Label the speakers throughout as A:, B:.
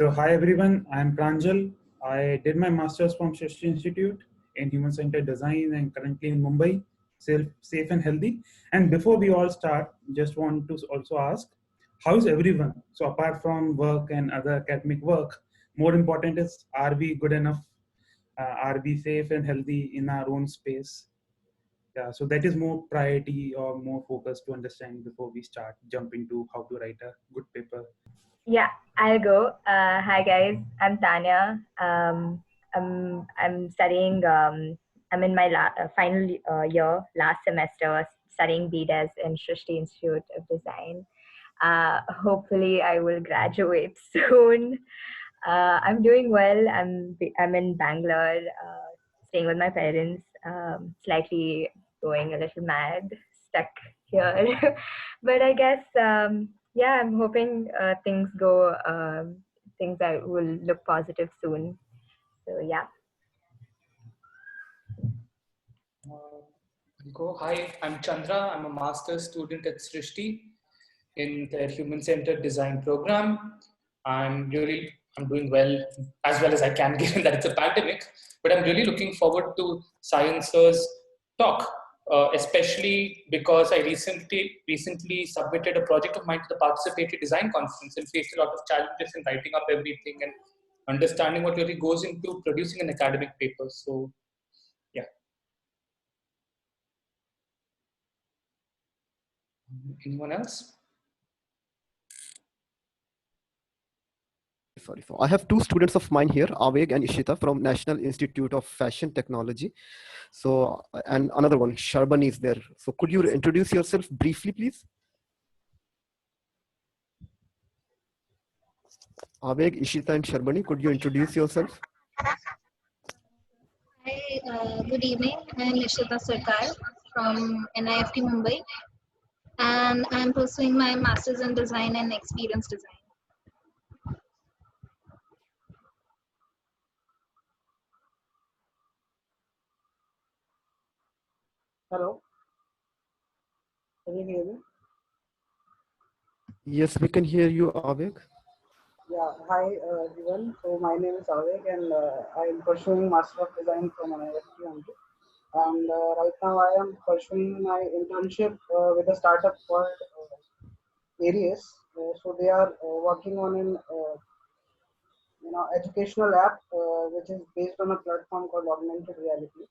A: So hi everyone, I'm Pranjal. I did my master's from Srishti Institute in human-centered design and currently in Mumbai, safe and healthy. And before we all start, just want to also ask, how's everyone? So apart from work and other academic work, more important is, are we good enough? Are we safe and healthy in our own space? Yeah, so that is more priority or more focus to understand before we start jumping to how to write a good paper.
B: Yeah, I'll go. Hi guys, I'm Tanya. I'm studying. I'm in my final year, last semester, studying BDes in Srishti Institute of Design. Hopefully, I will graduate soon. I'm doing well. I'm in Bangalore, staying with my parents. Slightly going a little mad, stuck here, but I guess yeah, I'm hoping things go. Things that will look positive soon. So yeah.
C: Hi, I'm Chandra. I'm a master's student at Srishti in their human-centered design program. I'm doing well as I can given that it's a pandemic, but I'm really looking forward to Sayan Sar's talk, especially because I recently submitted a project of mine to the participatory design conference and faced a lot of challenges in writing up everything and understanding what really goes into producing an academic paper. So yeah. Anyone else?
D: Sorry. I have two students of mine here, Aveg and Ishita from National Institute of Fashion Technology. So, and another one, Sharbani is there. So could you introduce yourself briefly, please? Aveg, Ishita and Sharbani, could you introduce yourself?
E: Hi, good evening. I'm Sayan Sarcar from NIFT Mumbai, and I'm pursuing my master's in design and experience design.
F: Hello, can you hear me?
D: Yes, we can hear you, Aveg.
F: Yeah, hi everyone. So my name is Avik and I'm pursuing Master of Design from University of Tsukuba. And right now I am pursuing my internship with a startup called Aries. So they are working on an educational app which is based on a platform called augmented reality,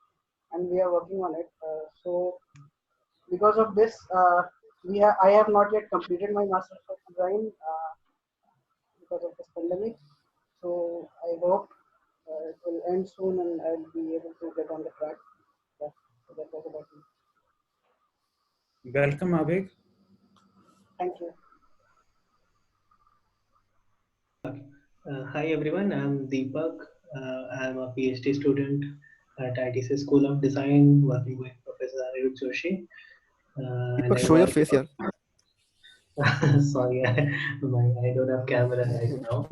F: and we are working on it. So because of this, I have not yet completed my Master of Design because of this pandemic. So I hope it will end soon and I'll be able to get on the track. Yeah, so that was about me.
A: Welcome, Avik.
F: Thank you.
G: Hi everyone, I'm Deepak. I'm a PhD student at ITC School of Design, working with Professor Anirudh Joshi.
D: Deepak, show your face here.
G: Sorry, I don't have camera right now.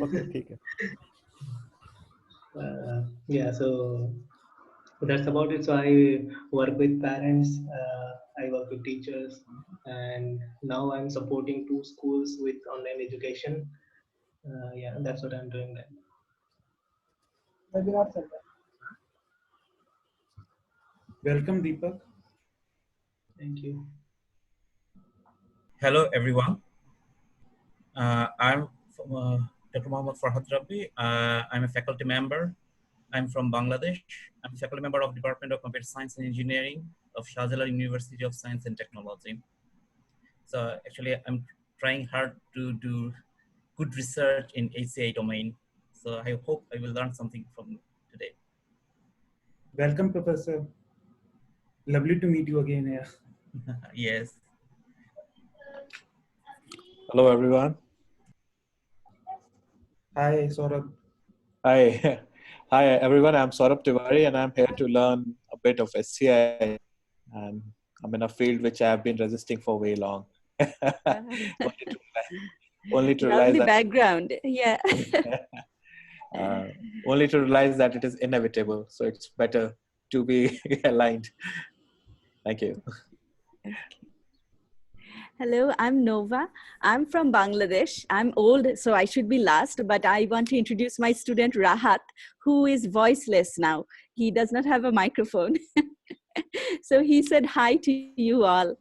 D: Okay.
G: Yeah, so that's about it. So I work with parents, I work with teachers, and now I'm supporting 2 schools with online education. Yeah, that's what I'm doing right now.
F: Webinar center.
A: Welcome, Deepak.
G: Thank you.
H: Hello, everyone. I'm Dr. Mohammad Farhad Rabbi. I'm a faculty member. I'm from Bangladesh. I'm a faculty member of Department of Computer Science and Engineering of Shahjalan University of Science and Technology. So actually, I'm trying hard to do good research in HCI domain. So I hope I will learn something from today.
A: Welcome, Professor. Lovely to meet you again here.
H: Yes.
I: Hello, everyone.
A: Hi, Saurabh.
I: Hi. Hi, everyone. I'm Saurabh Tiwari, and I'm here to learn a bit of SCI. And I'm in a field which I have been resisting for way long. only to realize
J: the
I: that
J: background. Yeah.
I: only to realize that it is inevitable. So it's better to be aligned. Thank you.
J: Okay. Hello, I'm Nova. I'm from Bangladesh. I'm old, so I should be last, but I want to introduce my student Rahat, who is voiceless now. He does not have a microphone. So he said hi to you all.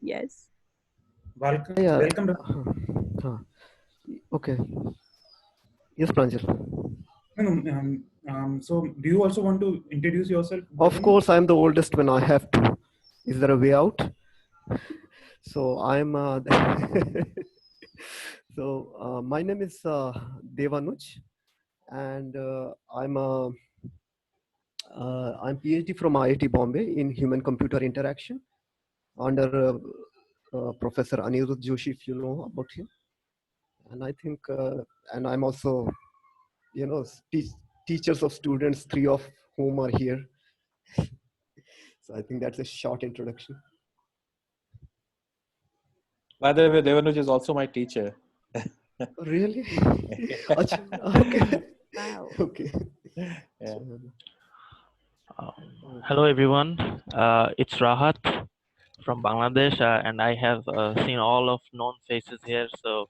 J: Yes.
A: Welcome.
D: Yeah.
A: Welcome.
D: Okay. Yes, Pranjal.
A: No, no, so do you also want to introduce yourself?
D: Of course, I'm the oldest when I have to. Is there a way out? So I'm. My name is Devanuj, and I'm PhD from IIT Bombay in human computer interaction under Professor Anirudh Joshi, if you know about him. And I think, and I'm also, teachers of students, 3 of whom are here. So I think that's a short introduction.
I: By the way, Devanuj is also my teacher.
D: Really? Okay.
J: Wow.
D: Okay.
I: Yeah.
K: Hello everyone, it's Rahat from Bangladesh, and I have seen all of known faces here. So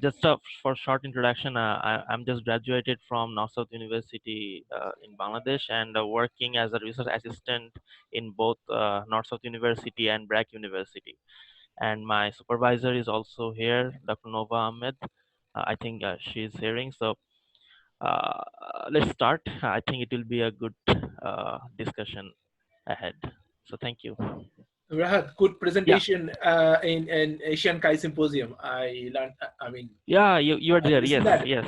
K: just for short introduction, I'm just graduated from North South University in Bangladesh, and working as a research assistant in both North South University and BRAC University. And my supervisor is also here, Dr. Nova Ahmed. I think she's hearing. So let's start. I think it will be a good discussion ahead. So thank you.
L: Rahat, good presentation in Asian Kai Symposium. I learned, I mean.
K: Yeah, you are there. Yes,
L: that.
K: yes.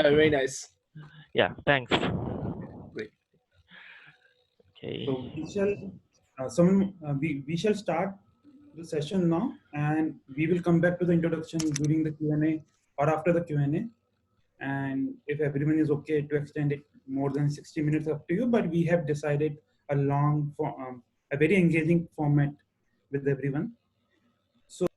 L: Very nice.
K: Yeah, thanks.
L: Great.
K: Okay.
A: So we shall start the session now, and we will come back to the introduction during the Q&A or after the Q&A. And if everyone is okay to extend it more than 60 minutes, up to you, but we have decided a a very engaging format with everyone. So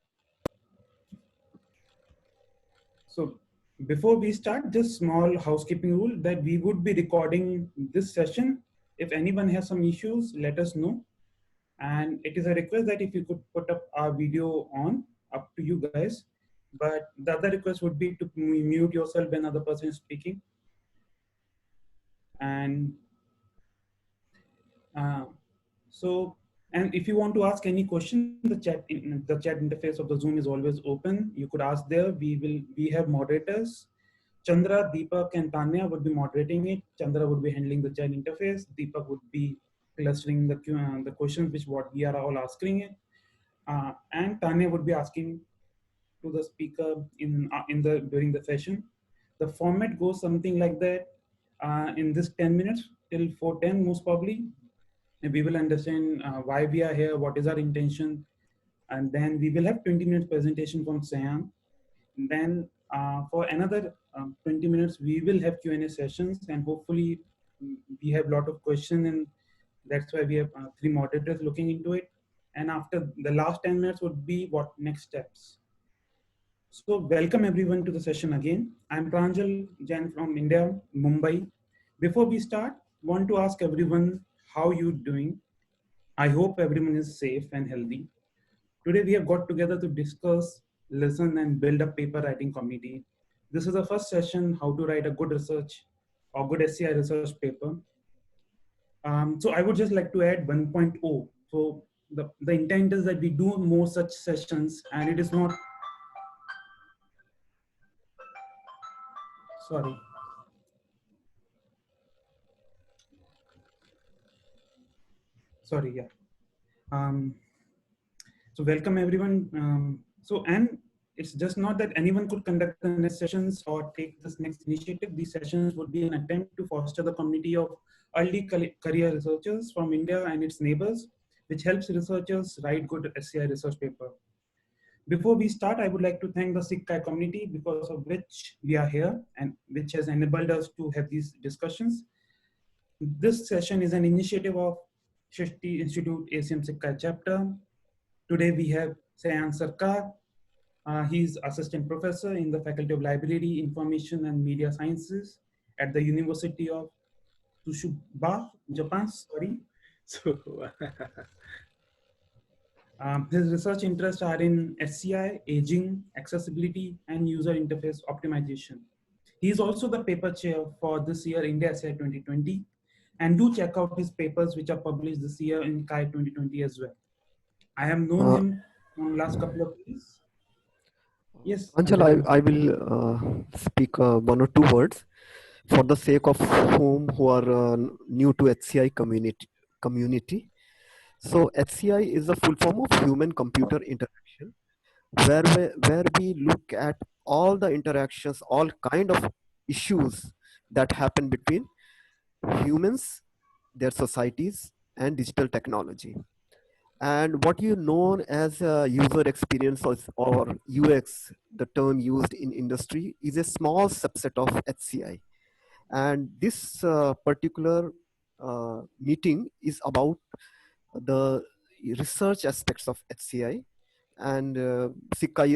A: before we start, just small housekeeping rule that we would be recording this session. If anyone has some issues, let us know. And it is a request that if you could put up our video on, up to you guys. But the other request would be to mute yourself when other person is speaking. And and if you want to ask any question, the chat interface of the Zoom is always open. You could ask there. We have moderators. Chandra, Deepak, and Tanya would be moderating it. Chandra would be handling the chat interface. Deepak would be clustering the questions which what we are all asking it. And Tanya would be asking to the speaker during the session. The format goes something like that. In this 10 minutes till 4:10 most probably, we will understand why we are here, what is our intention, and then we will have 20 minutes presentation from Sayan. And then for another 20 minutes, we will have Q&A sessions, and hopefully we have a lot of questions, and that's why we have 3 moderators looking into it. And after the last 10 minutes would be what next steps. So welcome everyone to the session again. I'm Pranjal Jain from India, Mumbai. Before we start, want to ask everyone how you doing. I hope everyone is safe and healthy. Today we have got together to discuss, listen, and build a paper writing community. This is the first session, how to write a good research or good SCI research paper. So I would just like to add 1.0. So the intent is that we do more such sessions, and it is not, sorry. Sorry, yeah. So welcome everyone. And it's just not that anyone could conduct the next sessions or take this next initiative. These sessions would be an attempt to foster the community of early career researchers from India and its neighbors, which helps researchers write good SCI research paper. Before we start, I would like to thank the SIGCHI community, because of which we are here and which has enabled us to have these discussions. This session is an initiative of Srishti Institute ACM SIGCHI chapter. Today we have Sayan Sarcar. He's assistant professor in the Faculty of Library, Information and Media Sciences at the University of Tsukuba, Japan. Sorry. His research interests are in HCI, aging, accessibility, and user interface optimization. He is also the paper chair for this year India SI 2020. And do check out his papers which are published this year in CHI 2020 as well. I have known him from last couple of years. Yes,
D: Anchal, I will speak one or two words for the sake of who are new to HCI community. So HCI is a full form of human-computer interaction, where we look at all the interactions, all kind of issues that happen between humans, their societies, and digital technology. And what you know as user experience or UX, the term used in industry, is a small subset of HCI. And this particular meeting is about the research aspects of HCI. And SIGCHI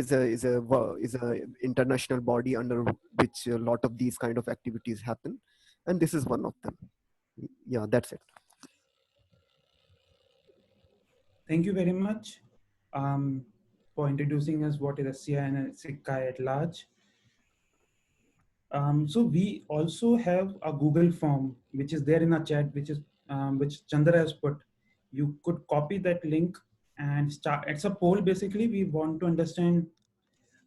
D: is a international body under which a lot of these kind of activities happen, and this is one of them. Yeah, that's it.
A: Thank you very much for introducing us what is HCI and SIGCHI at large. So we also have a Google form which is there in our chat, which Chandra has put. You could copy that link and start. It's a poll basically. We want to understand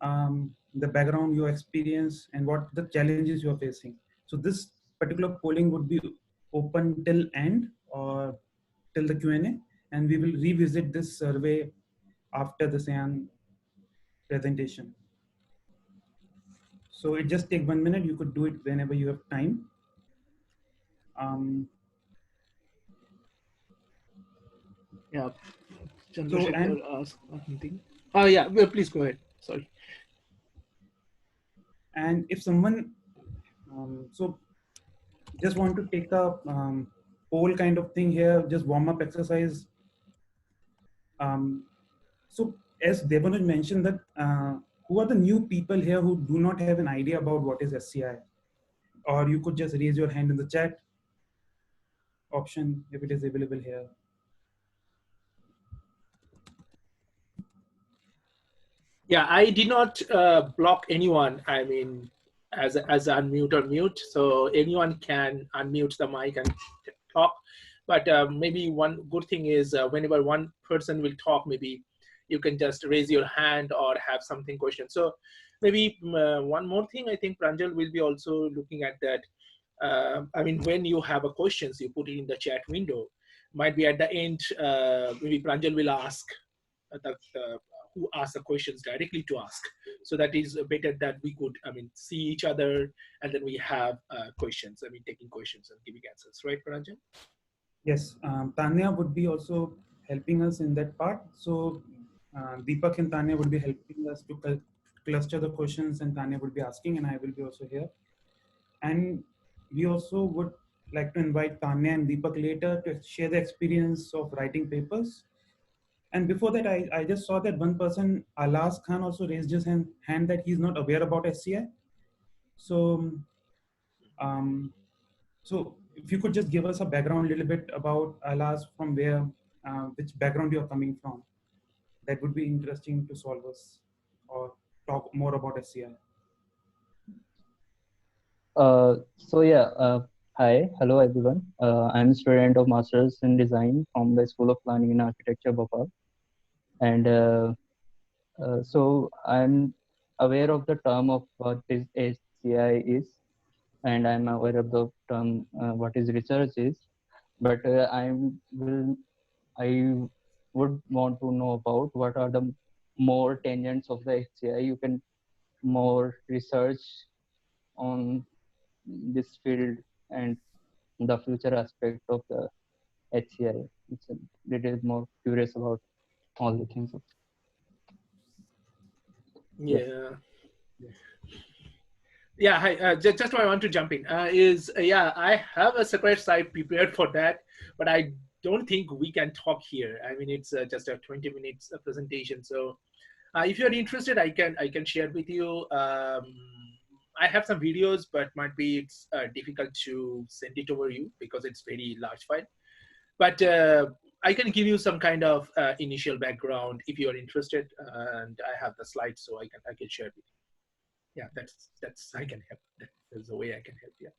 A: the background, your experience, and what the challenges you are facing. So this particular polling would be open till end or till the Q&A, and we will revisit this survey after the Sayan presentation. So it just take 1 minute. You could do it whenever you have time.
L: Yeah, Chandrasekhar asked something. Oh yeah, well, please go ahead. Sorry.
A: And if someone, so just want to take a poll kind of thing here, just warm up exercise. So as Devanuj mentioned that, who are the new people here who do not have an idea about what is SCI? Or you could just raise your hand in the chat option if it is available here.
L: Yeah, I did not block anyone. I mean, as unmute or mute, so anyone can unmute the mic and talk. But maybe one good thing is whenever one person will talk, maybe you can just raise your hand or have something question. So maybe one more thing, I think Pranjal will be also looking at that. I mean, when you have a questions, you put it in the chat window. Might be at the end, maybe Pranjal will ask who ask the questions directly to ask. So that is better that we could, I mean, see each other and then we have questions, I mean, taking questions and giving answers, right, Pranjal?
A: Yes, Tanya would be also helping us in that part. So Deepak and Tanya would be helping us to cluster the questions, and Tanya would be asking, and I will be also here. And we also would like to invite Tanya and Deepak later to share the experience of writing papers. And before that, I just saw that one person, Alas Khan, also raised his hand that he's not aware about SCI. So, so if you could just give us a background a little bit about Alas, from where, which background you're coming from, that would be interesting to solve us or talk more about SCI.
M: Hi, hello everyone. I'm a student of Masters in Design from the School of Planning and Architecture, Bhopal. And so I'm aware of the term of what is HCI is, and I'm aware of the term what is research is, but I would want to know about what are the more tangents of the HCI. You can more research on this field and the future aspect of the HCI. It's a little more curious about all the things.
L: Yeah. Yeah, hi, just what I want to jump in yeah, I have a separate slide prepared for that, but I don't think we can talk here. I mean, it's just a 20 minutes presentation. So if you're interested, I can share with you. I have some videos, but might be it's difficult to send it over you because it's very large file. But I can give you some kind of initial background if you are interested, and I have the slides, so I can share with you. Yeah, that's I can help. That's the way I can help. Yeah.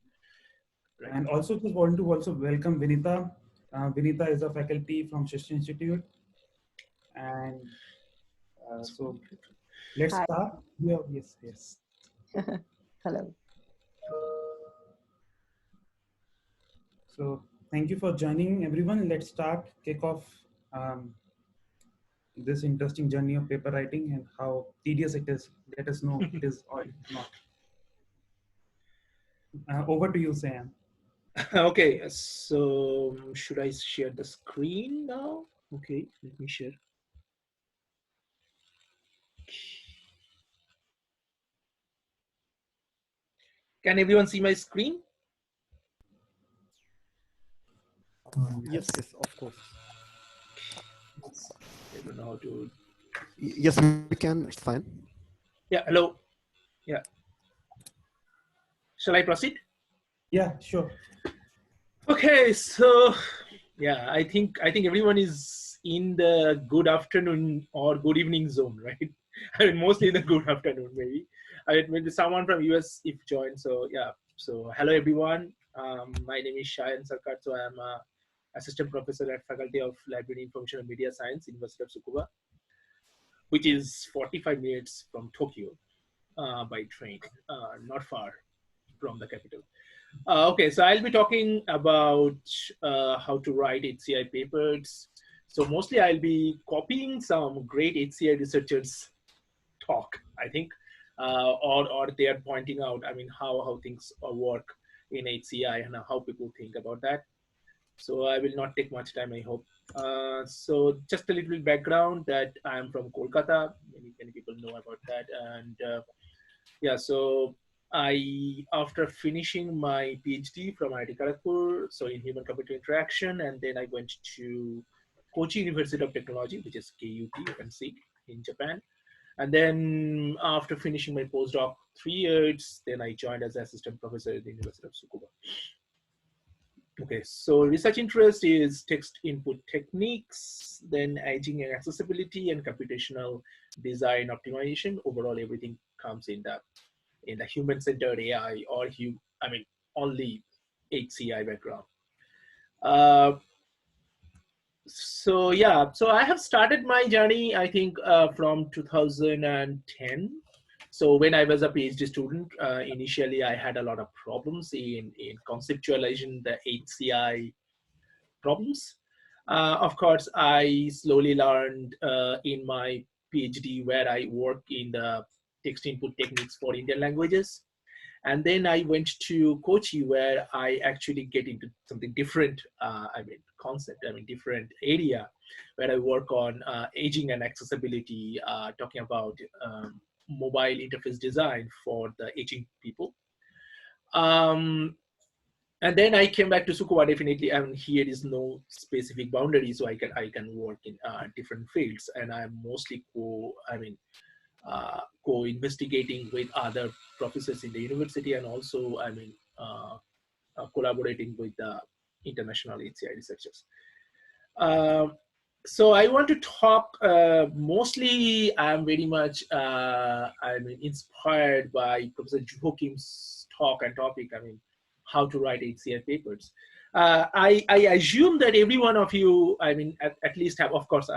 L: Right.
A: And also just want to also welcome Vinita. Vinita is a faculty from Srishti Institute, and so let's
N: Hi.
A: start. Yeah, yes.
N: Hello.
A: So thank you for joining, everyone. Let's kick off this interesting journey of paper writing and how tedious it is. Let us know it is or not. Over to you, Sayan.
L: Okay, so should I share the screen now? Okay, let me share. Can everyone see my screen?
D: Yes, of course.
L: I don't know how to.
D: Yes, we can. It's fine.
L: Yeah, hello. Yeah. Shall I proceed?
A: Yeah, sure.
L: Okay, so yeah, I think everyone is in the good afternoon or good evening zone, right? I mean, mostly in the good afternoon, maybe. I mean, maybe someone from US if joined. So yeah. So hello everyone. My name is Sayan Sarcar. So I am a assistant professor at Faculty of Library, Information and Media Science, University of Tsukuba, which is 45 minutes from Tokyo by train, not far from the capital. Okay, so I'll be talking about how to write HCI papers. So mostly I'll be copying some great HCI researchers' talk, I think, or they are pointing out, I mean, how things work in HCI and how people think about that. So I will not take much time, I hope. So just a little background that I'm from Kolkata. Many people know about that. And yeah, so after finishing my PhD from IIT Kharagpur, so in human computer interaction, and then I went to Kochi University of Technology, which is KUT, you can see, in Japan. And then after finishing my postdoc 3 years, then I joined as assistant professor at the University of Tsukuba. Okay, so research interest is text input techniques, then aging and accessibility, and computational design optimization. Overall, everything comes in the human-centered AI or only HCI background. So yeah, so I have started my journey, I think, from 2010. So when I was a PhD student, initially I had a lot of problems in conceptualizing the HCI problems. Of course, I slowly learned in my PhD where I work in the text input techniques for Indian languages. And then I went to Kochi where I actually get into something different, different area where I work on aging and accessibility, talking about mobile interface design for the aging people. And then I came back to Tsukuba. Definitely, here is no specific boundary, so I can work in different fields, and I'm mostly co-investigating with other professors in the university, and also collaborating with the international HCI researchers. So I want to talk mostly. I'm very much inspired by Professor Juho Kim's talk and topic. How to write HCI papers. I assume that every one of you, at least have, of course,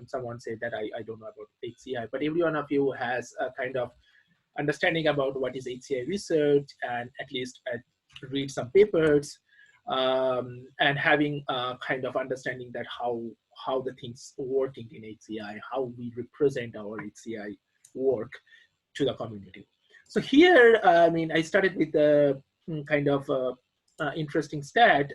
L: someone said that I don't know about HCI, but every one of you has a kind of understanding about what is HCI research, and at least read some papers, and having a kind of understanding that how the things working in HCI, how we represent our HCI work to the community. So here, I started with the kind of interesting stat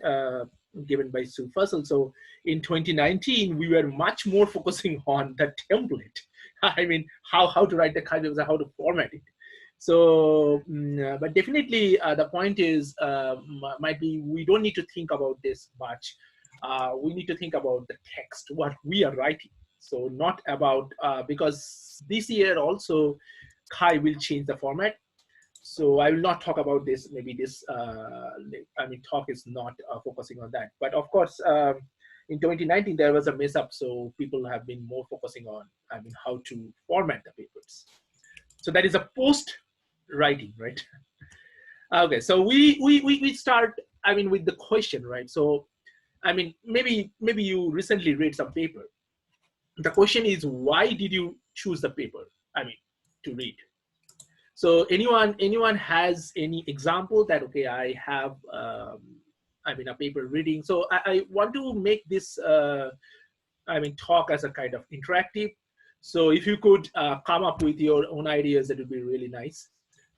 L: given by Sue Fussell. So in 2019, we were much more focusing on the template. How to write the kind of, how to format it. So, but definitely the point is, might be we don't need to think about this much. We need to think about the text, what we are writing. So not about, because this year also, Kai will change the format. So I will not talk about this. Maybe this, talk is not focusing on that. But of course, in 2019 there was a mess up, so people have been more focusing on, how to format the papers. So that is a post writing, right? Okay, so we start, with the question, right? So, maybe you recently read some paper. The question is, why did you choose the paper, to read? So anyone has any example that, okay, I have, a paper reading. So I want to make this, talk as a kind of interactive. So if you could come up with your own ideas, that would be really nice.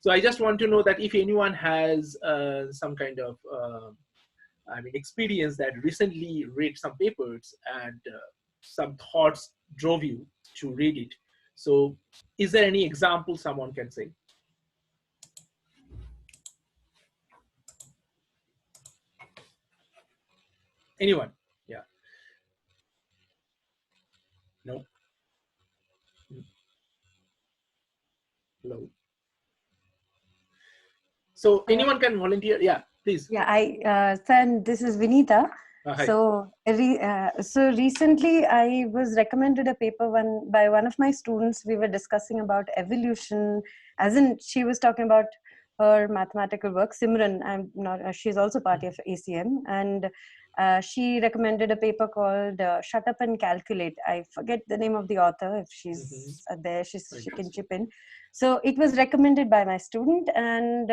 L: So I just want to know that if anyone has some kind of, experience that recently read some papers and some thoughts drove you to read it. So is there any example someone can say? Anyone? Yeah. No. Hello. So anyone can volunteer? Yeah, please.
O: Yeah, Sayan, this is Vinita.
L: Hi.
O: So recently I was recommended a paper by one of my students. We were discussing about evolution, as in she was talking about her mathematical work. Simran, she's also part of ACM, and she recommended a paper called Shut Up and Calculate. I forget the name of the author. If she's there, she can chip in. So it was recommended by my student, and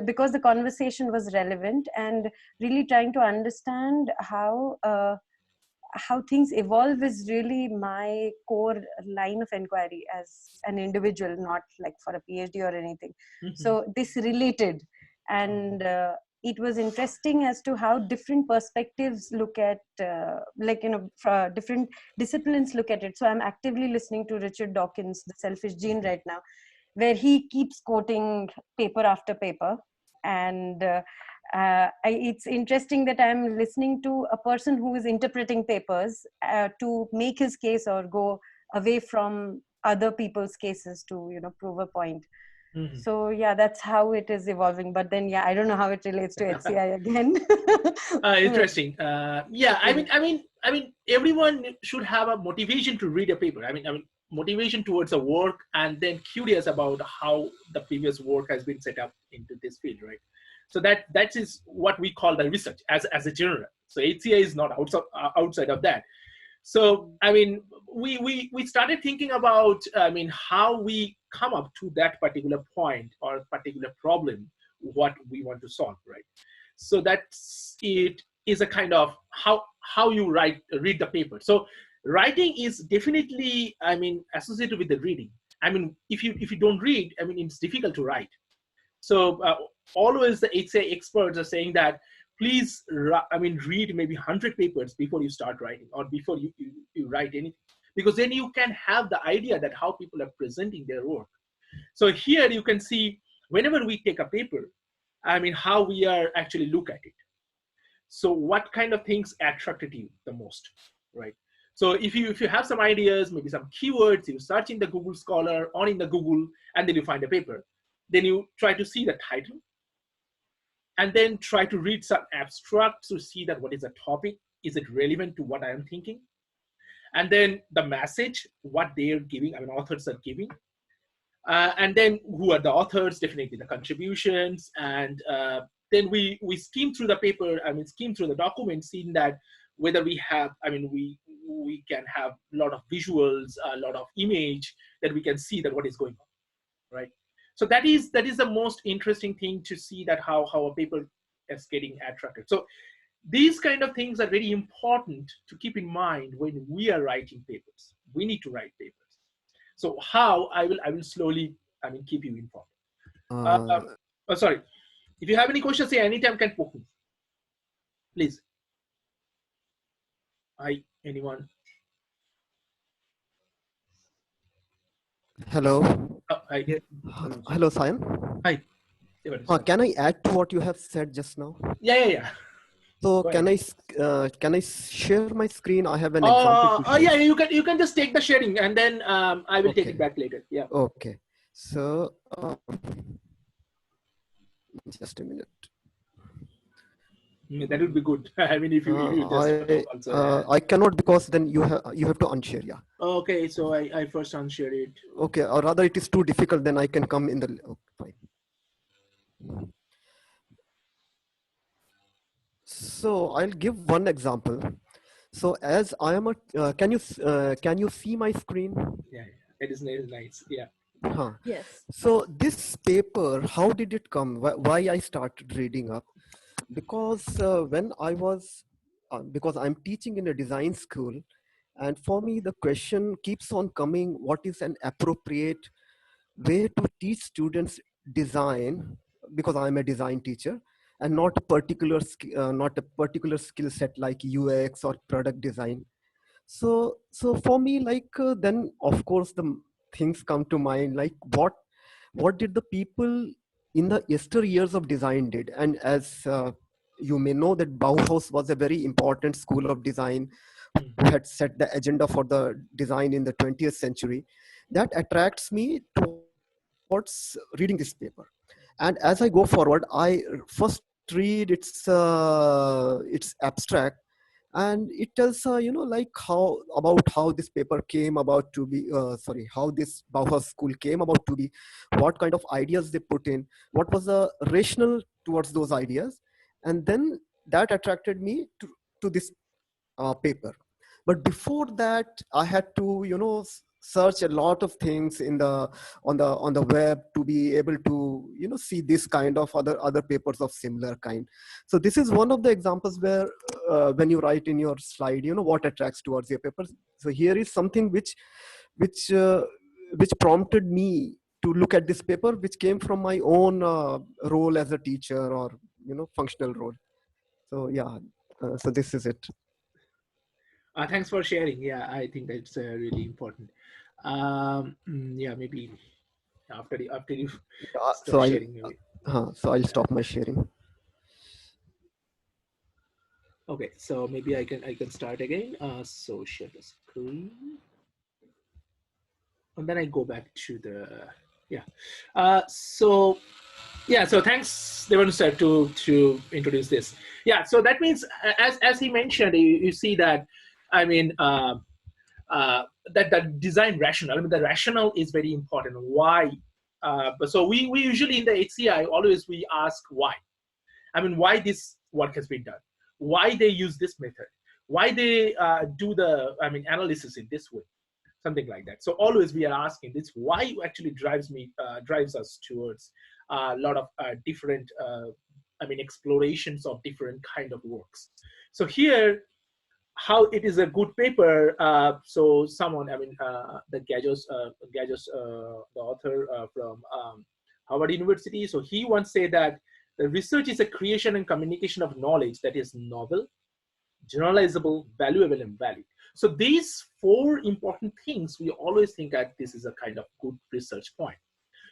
O: because the conversation was relevant and really trying to understand how things evolve is really my core line of inquiry as an individual, not like for a PhD or anything. So this related, and it was interesting as to how different perspectives look at, different disciplines look at it. So I'm actively listening to Richard Dawkins' The Selfish Gene right now, where he keeps quoting paper after paper. And it's interesting that I'm listening to a person who is interpreting papers to make his case or go away from other people's cases to, prove a point. So yeah, that's how it is evolving. But then, yeah, I don't know how it relates to HCI again.
L: Interesting. Yeah, I mean, everyone should have a motivation to read a paper. Motivation towards a work, and then curious about how the previous work has been set up into this field, right? So that is what we call the research as a genre. So HCI is not outside of that. So we started thinking about how we come up to that particular point or particular problem, what we want to solve, right? So that's it is a kind of how you read the paper. So writing is definitely associated with the reading. If you don't read, it's difficult to write. So always the HCI experts are saying that please read maybe 100 papers before you start writing, or before you write anything, because then you can have the idea that how people are presenting their work. So here you can see whenever we take a paper, how we are actually look at it. So what kind of things attracted you the most, right? So if you have some ideas, maybe some keywords, you search in the Google Scholar or in the Google, and then you find a paper. Then you try to see the title, and then try to read some abstract to see that what is the topic, is it relevant to what I am thinking, and then the message, what they are giving, authors are giving, and then who are the authors, definitely the contributions, and then we skim through the paper, skim through the document, seeing that whether we have, we can have a lot of visuals, a lot of image that we can see that what is going on, right? So that is the most interesting thing to see, that how a paper is getting attracted. So these kind of things are very important to keep in mind when we are writing papers. We need to write papers. So how I will slowly keep you informed. Sorry, if you have any questions, say anytime, can poke me, please. Hi, anyone?
D: Hello.
L: Hi.
D: Hello, Sayan.
L: Hi.
D: Can I add to what you have said just now?
L: Yeah.
D: So can I share my screen? I have an example to share.
L: Yeah, you can just take the sharing, and then I will take it back later. Yeah.
D: Okay. So just a minute.
L: That would be good. I mean, if you just also.
D: I cannot, because then you have to unshare. Yeah.
L: Okay, so I first unshare it.
D: Okay, or rather it is too difficult. Then I can come in the. Oh, fine. So I'll give one example. So as I am a, can you see my screen?
L: Yeah, it is nice. Yeah.
D: Huh.
J: Yes.
D: So this paper, how did it come? Why I started reading up? Because when I was, because I'm teaching in a design school, and for me the question keeps on coming: what is an appropriate way to teach students design? Because I'm a design teacher, and not a particular skill set like UX or product design. So for me, like then of course the things come to mind, like what did the people in the yesteryears of design did. And as you may know, that Bauhaus was a very important school of design who had set the agenda for the design in the 20th century. That attracts me towards reading this paper. And as I go forward, I first read its abstract, and it tells like how this paper came about to be, how this Bauhaus school came about to be, what kind of ideas they put in, what was the rationale towards those ideas. And then that attracted me to this paper. But before that, I had to search a lot of things on the web to be able to see this kind of other papers of similar kind. So this is one of the examples where when you write in your slide what attracts towards your papers. So here is something which prompted me to look at this paper, which came from my own role as a teacher, or functional role. So yeah, so this is it.
L: Thanks for sharing. Yeah, I think that's really important. Yeah, maybe after you stop sharing, maybe.
D: So I'll stop my sharing.
L: Okay, so maybe I can start again. So share the screen, and then I go back to the So thanks, Devanu sir, to introduce this. Yeah, so that means as he mentioned, you see that, I mean, that the design rationale. I mean, the rationale is very important. Why? So we usually in the HCI always we ask why. I mean, why this work has been done? Why they use this method? Why they do the analysis in this way? Something like that. So always we are asking this. Why actually drives us towards a lot of different explorations of different kind of works. So here, how it is a good paper. So someone, the Gajos, the author from Harvard University. So he once said that the research is a creation and communication of knowledge that is novel, generalizable, valuable, and valid. So these four important things, we always think that this is a kind of good research point.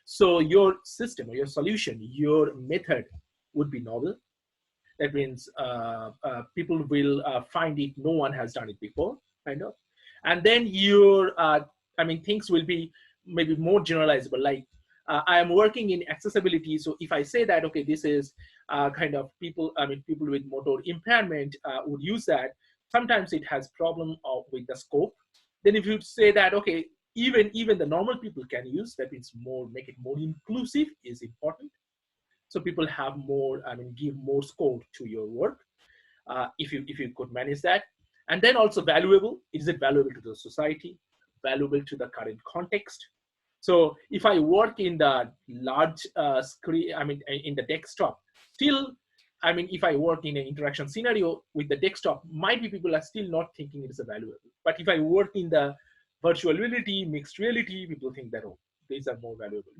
L: So your system or your solution, your method would be novel. That means people will find it, no one has done it before, kind of. And then your, things will be maybe more generalizable. Like I am working in accessibility. So if I say that, okay, this is kind of people with motor impairment would use that. Sometimes it has problem with the scope. Then if you say that, okay, even the normal people can use, that means make it more inclusive is important. So people have more, give more scope to your work if you could manage that. And then also valuable. Is it valuable to the society? Valuable to the current context? So if I work in the large screen, in the desktop, still, if I work in an interaction scenario with the desktop, might be people are still not thinking it is a valuable. But if I work in the virtual reality, mixed reality, people think that, oh, these are more valuable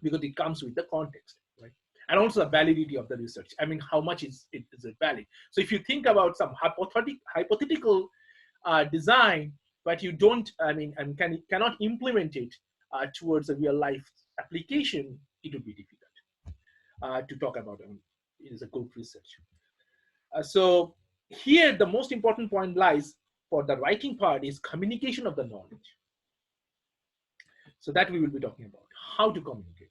L: because it comes with the context, right? And also the validity of the research. How much is it valid? So if you think about some hypothetical design, but you don't, cannot implement it towards a real life application, it would be difficult to talk about. It is a good research. So here, the most important point lies for the writing part is communication of the knowledge. So that we will be talking about, how to communicate.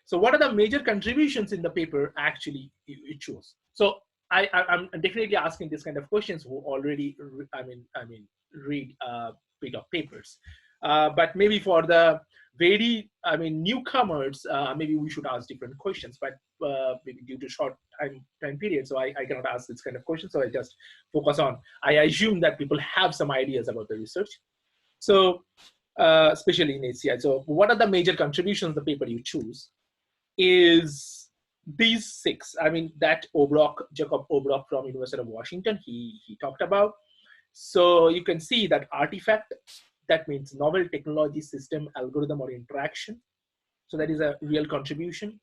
L: So what are the major contributions in the paper actually it shows? So I'm definitely asking this kind of questions who already, read a bit of papers. But maybe for the very, newcomers, maybe we should ask different questions, but maybe due to short time period, so I cannot ask this kind of question. So I just focus on, I assume that people have some ideas about the research. So especially in HCI. So what are the major contributions the paper you choose is these 6. That Jacob Obrock from University of Washington, he talked about. So you can see that artifact, that means novel technology, system, algorithm, or interaction. So that is a real contribution.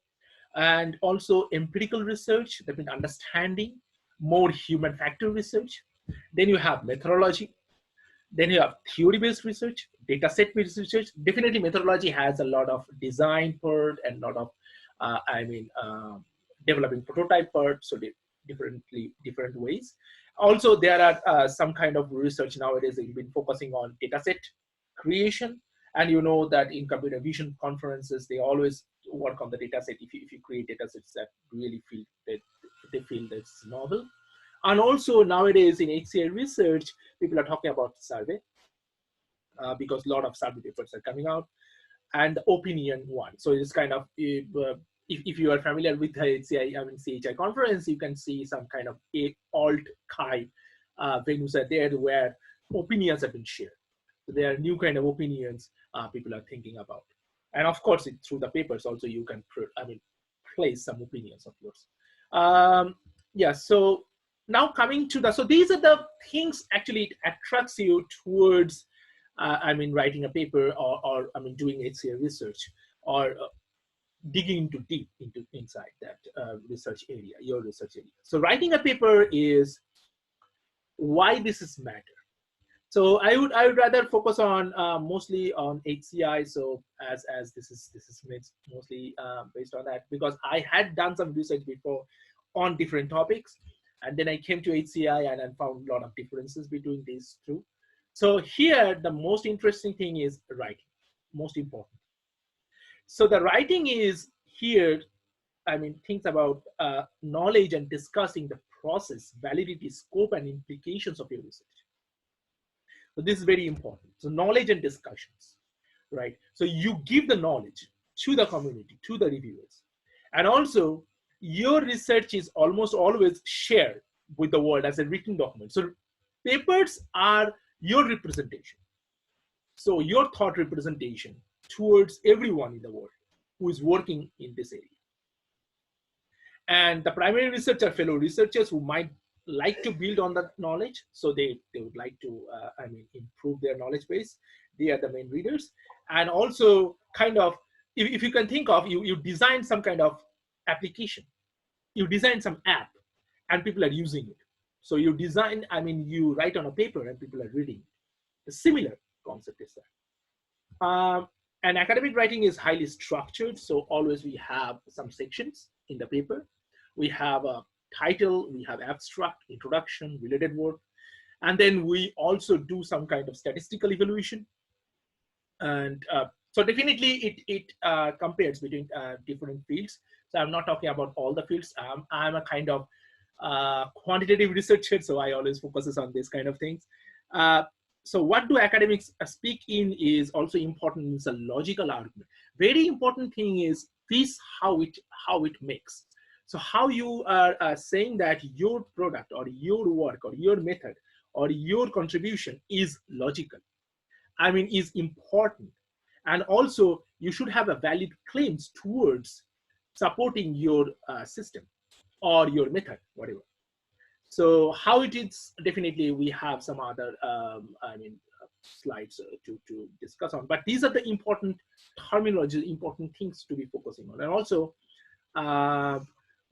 L: And also empirical research, that means understanding, more human factor research. Then you have methodology. Then you have theory-based research, data set-based research. Definitely methodology has a lot of design part and a lot of, developing prototype part, so different ways. Also, there are some kind of research nowadays that have been focusing on data set creation. And you know that in computer vision conferences, they always work on the data set. If you create data sets that really feel that they feel that's novel. And also nowadays in HCI research, people are talking about survey because a lot of survey papers are coming out, and the opinion one. So it's kind of, if you are familiar with the HCI, CHI conference, you can see some kind of alt-chi venues are there where opinions have been shared. So there are new kind of opinions people are thinking about. And of course, through the papers also you can place some opinions of yours. Yeah, so now coming to so these are the things actually it attracts you towards, writing a paper or doing HCI research, or digging deep inside that research area, your research area. So writing a paper is why this is matter. So I would rather focus on mostly on HCI. So as this is mostly based on that, because I had done some research before on different topics, and then I came to HCI and I found a lot of differences between these two. So here the most interesting thing is writing, most important. So the writing is here, things about knowledge and discussing the process, validity, scope, and implications of your research. So this is very important. So knowledge and discussions, right? So you give the knowledge to the community, to the reviewers. And also your research is almost always shared with the world as a written document. So papers are your representation. So your thought representation towards everyone in the world who is working in this area. And the primary researcher, fellow researchers who might like to build on that knowledge. So they would like to, improve their knowledge base. They are the main readers. And also kind of, if you can think of, you design some kind of application. You design some app and people are using it. So you design, you write on a paper and people are reading. A similar concept is that. And academic writing is highly structured. So always we have some sections in the paper. We have a title, we have abstract, introduction, related work. And then we also do some kind of statistical evaluation. And so definitely it compares between different fields. So I'm not talking about all the fields. I'm a kind of quantitative researcher, so I always focuses on this kind of things. So what do academics speak in is also important. It's a logical argument. Very important thing is this, how it makes. So how you are saying that your product or your work or your method or your contribution is logical, is important. And also you should have a valid claims towards supporting your system or your method, whatever. So how it is, definitely we have some other slides to discuss on, but these are the important terminology, important things to be focusing on. And also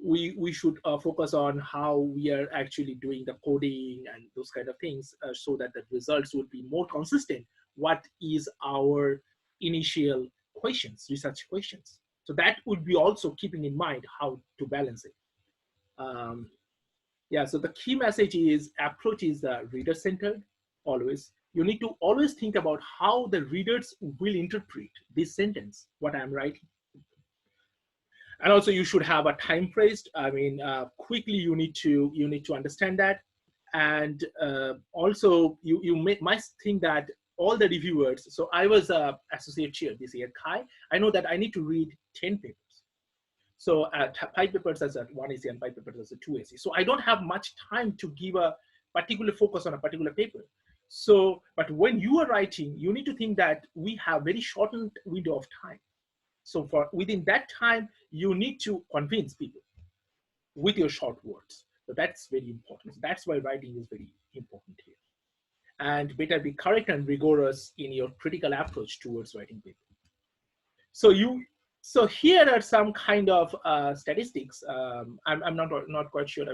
L: we should focus on how we are actually doing the coding and those kind of things so that the results would be more consistent. What is our initial questions, research questions? So that would be also keeping in mind how to balance it. Yeah, so the key message is approach is reader-centered always. You need to always think about how the readers will interpret this sentence, what I'm writing. And also you should have a time phrase. I mean, quickly you need to understand that. And also you might think that all the reviewers, so I was associate chair this year, Kai, I know that I need to read 10 papers. So 5 papers as a 1 AC and 5 papers as a 2 AC. So I don't have much time to give a particular focus on a particular paper. So, but when you are writing, you need to think that we have very shortened window of time. So for within that time, you need to convince people with your short words. So that's very important. So that's why writing is very important here. And better be correct and rigorous in your critical approach towards writing paper. So here are some kind of statistics. I'm not quite sure.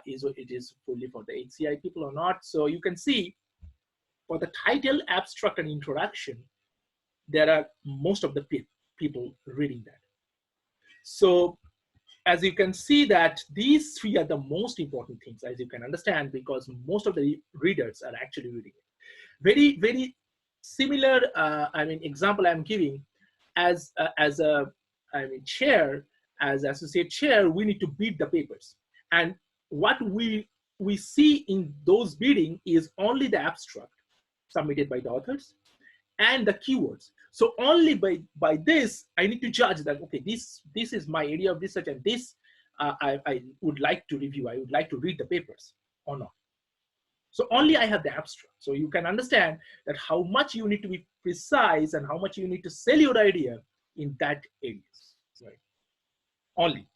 L: It is fully for the HCI people or not. So you can see for the title, abstract, and introduction, there are most of the people reading that. So as you can see that these 3 are the most important things, as you can understand, because most of the readers are actually reading it. Very, very similar, example I'm giving as a chair, as associate chair, we need to bid the papers. And what we see in those bidding is only the abstract submitted by the authors and the keywords. So only by this, I need to judge that, okay, this is my area of research, and this I would like to review, I would like to read the papers or not. So only I have the abstract. So you can understand that how much you need to be precise and how much you need to sell your idea in that areas, right? Only.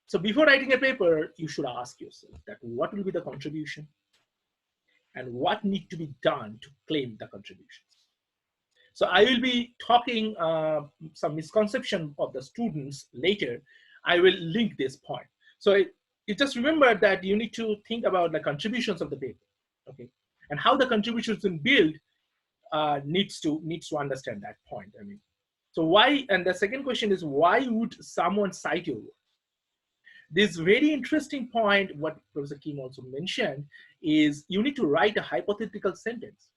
L: So before writing a paper, you should ask yourself that what will be the contribution and what need to be done to claim the contributions. So I will be talking some misconception of the students later. I will link this point. So you just remember that you need to think about the contributions of the paper, okay? And how the contributions in build needs to understand that point. So why, and the second question is, why would someone cite your work? This very interesting point, what Professor Kim also mentioned, is you need to write a hypothetical sentence.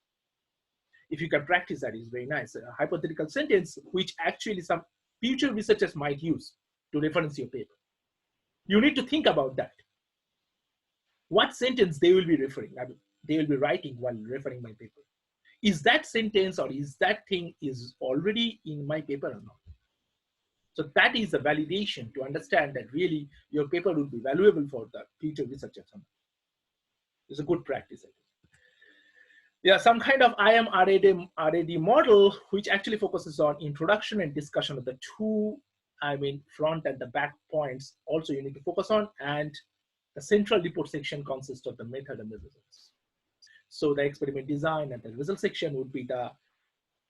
L: If you can practice that, is very nice. A hypothetical sentence, which actually some future researchers might use to reference your paper. You need to think about that. What sentence they will be referring, they will be writing while referring my paper. Is that sentence or is that thing is already in my paper or not? So that is a validation to understand that really your paper would be valuable for the future researchers. It's a good practice, I think. Yeah, some kind of IM-RAD model, which actually focuses on introduction and discussion of the 2, front and the back points also you need to focus on, and the central report section consists of the method and the results. So the experiment design and the result section would be the,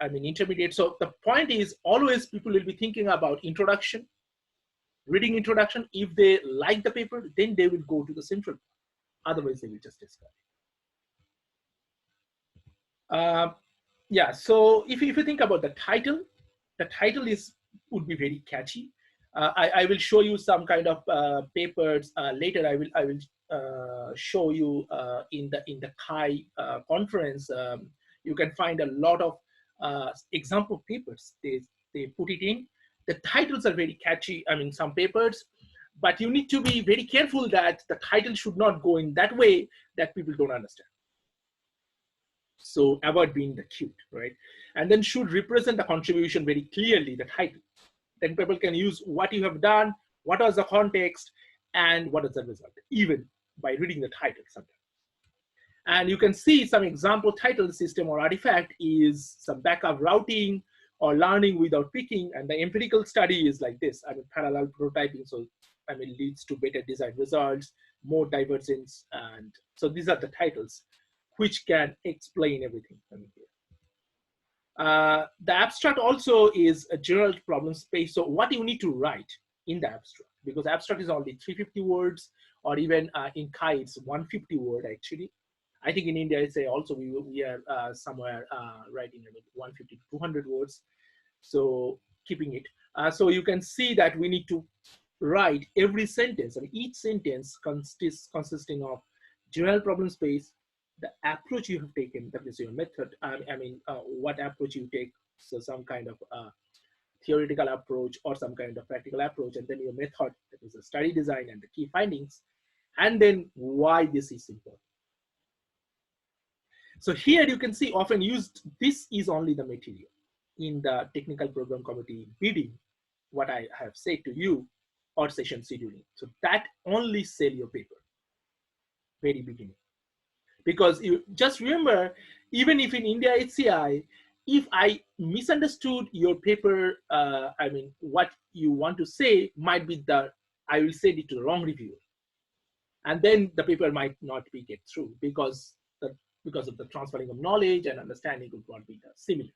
L: intermediate. So the point is always people will be thinking about introduction, reading introduction. If they like the paper, then they will go to the central part. Otherwise they will just discard it. Yeah, so if you think about the title would be very catchy. I will show you some kind of papers later. I will show you in the CHI conference. You can find a lot of example papers. They put it in. The titles are very catchy. Some papers, but you need to be very careful that the title should not go in that way that people don't understand. So avoid being the cute, right? And then should represent the contribution very clearly, the title. Then people can use what you have done, what was the context, and what is the result, even by reading the title sometimes. And you can see some example title system or artifact is some backup routing or learning without picking, and the empirical study is like this, parallel prototyping, so leads to better design results, more divergence, and so these are the titles which can explain everything. The abstract also is a general problem space. So what you need to write in the abstract, because abstract is only 350 words, or even in CHI it's 150 word actually. I think in India it's also we are somewhere writing 150 to 200 words. So keeping it. So you can see that we need to write every sentence, each sentence consisting of general problem space, the approach you have taken, that is your method, what approach you take, so some kind of theoretical approach or some kind of practical approach, and then your method, that is the study design and the key findings, and then why this is important. So here you can see often used, this is only the material in the technical program committee bidding, what I have said to you, or session scheduling. So that only sell your paper, very beginning. Because you just remember, even if in India HCI, if I misunderstood your paper, I mean, what you want to say might be I will send it to the wrong reviewer. And then the paper might not be get through because of the transferring of knowledge and understanding would not be similar.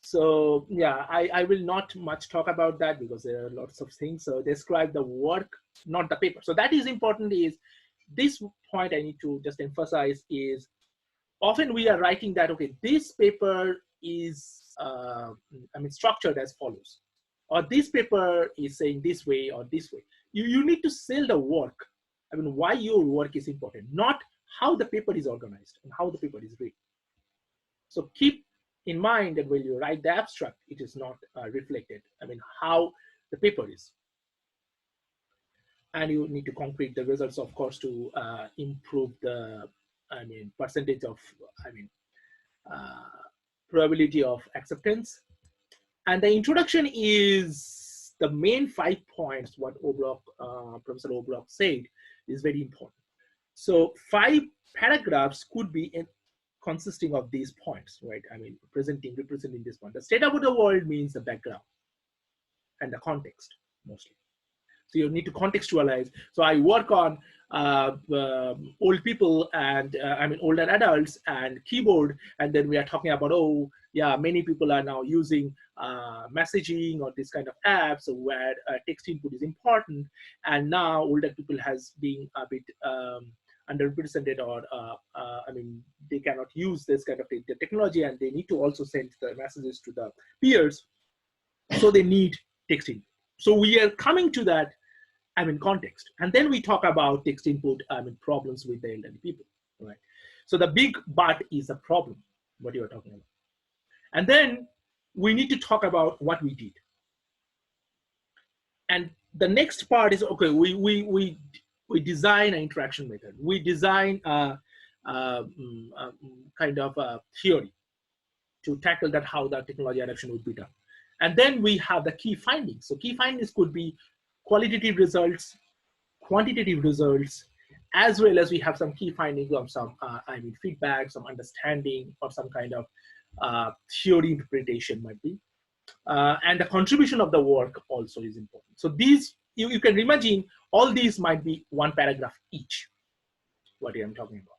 L: So yeah, I will not much talk about that because there are lots of things. So describe the work, not the paper. So that is important. Is this point I need to just emphasize is often we are writing that, okay, this paper is structured as follows, or this paper is saying this way or this way. You need to sell the work. I mean, why your work is important, not how the paper is organized and how the paper is written. So keep in mind that when you write the abstract, it is not reflected. I mean, how the paper is. And you need to concrete the results, of course, to improve the, percentage of, probability of acceptance. And the introduction is the main 5 points, what Professor O'Block said is very important. So 5 paragraphs could be consisting of these points, right? I mean, representing this point. The state of the world means the background and the context mostly. So you need to contextualize. So I work on old people and older adults and keyboard, and then we are talking about, oh yeah, many people are now using messaging or this kind of apps where text input is important, and now older people has been a bit underrepresented, or they cannot use this kind of technology, and they need to also send the messages to the peers, so they need text input. So we are coming to that context, and then we talk about text input problems with the elderly people, right? So the big but is the problem, what you are talking about, and then we need to talk about what we did. And the next part is, okay, we design an interaction method. We design a kind of a theory to tackle that, how the technology adoption would be done. And then we have the key findings. So key findings could be qualitative results, quantitative results, as well as we have some key findings of some feedback, some understanding, or some kind of theory interpretation might be. And the contribution of the work also is important. So these, you can imagine, all these might be 1 paragraph each, what I am talking about.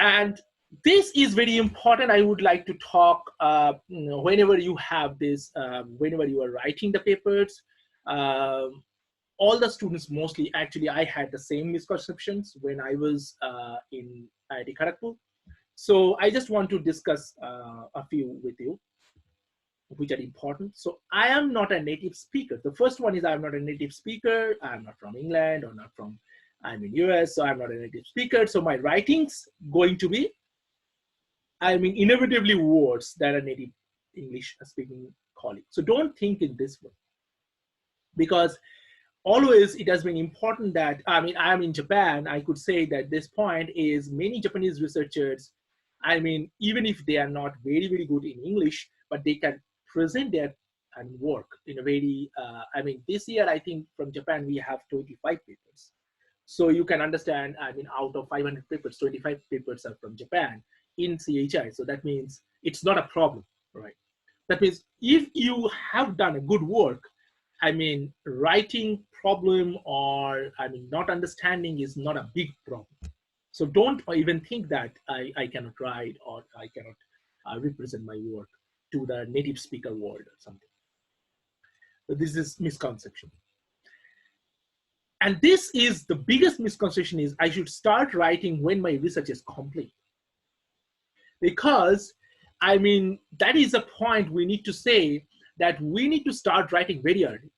L: And this is very important. I would like to talk whenever you have this, whenever you are writing the papers, all the students mostly, actually, I had the same misconceptions when I was in IIT Kharagpur. So I just want to discuss a few with you, which are important. So I am not a native speaker. The first one is I'm not a native speaker. I'm not from England, or not from, I'm in US, so I'm not a native speaker. So my writings going to be, inevitably words that are native English speaking colleagues. So don't think in this way, because always it has been important that, I'm in Japan, I could say that this point is many Japanese researchers, even if they are not very, very good in English, but they can present their work in a very, this year, I think from Japan, we have 25 papers. So you can understand, out of 500 papers, 25 papers are from Japan in CHI. So that means it's not a problem, right? That means if you have done a good work, writing problem or, not understanding is not a big problem. So don't even think that I cannot write, or I cannot represent my work to the native speaker world or something. So this is misconception. And this is the biggest misconception, is I should start writing when my research is complete. Because, that is a point we need to say, that we need to start writing very early.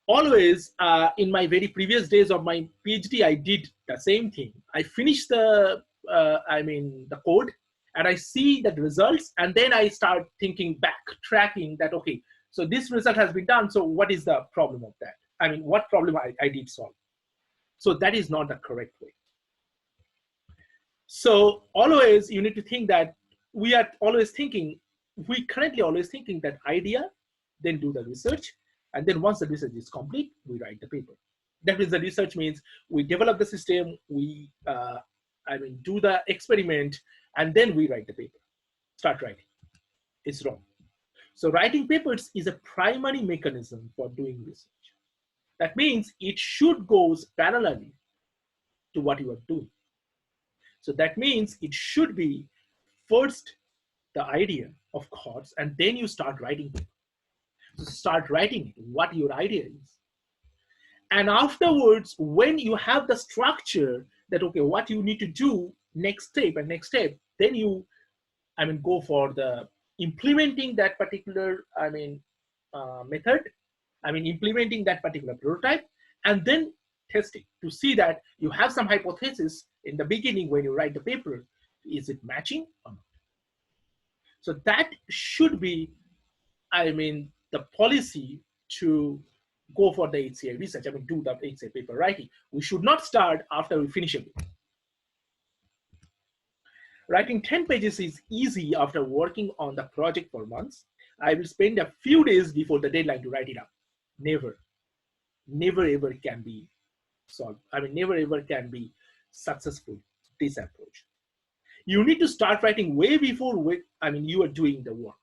L: Always, in my very previous days of my PhD, I did the same thing. I finished the code, and I see the results, and then I start thinking back, tracking that, okay, so this result has been done, so what is the problem of that? I mean, what problem I did solve? So that is not the correct way. So always you need to think that we are always thinking, we currently always thinking that idea, then do the research, and then once the research is complete, we write the paper. That means the research means we develop the system, we do the experiment, and then we write the paper, start writing. It's wrong. So writing papers is a primary mechanism for doing research. That means it should go parallelly to what you are doing. So that means it should be first the idea, of course, and then you start writing paper. So start writing what your idea is. And afterwards, when you have the structure that, okay, what you need to do, next step and next step, then you, go for the implementing that particular, method, implementing that particular prototype, and then testing to see that you have some hypothesis in the beginning when you write the paper, is it matching or not? So that should be, the policy to go for the HCI research, do the HCI paper writing. We should not start after we finish a book. Writing 10 pages is easy after working on the project for months. I will spend a few days before the deadline to write it up. Never ever can be solved. Never ever can be successful, this approach. You need to start writing way before you are doing the work,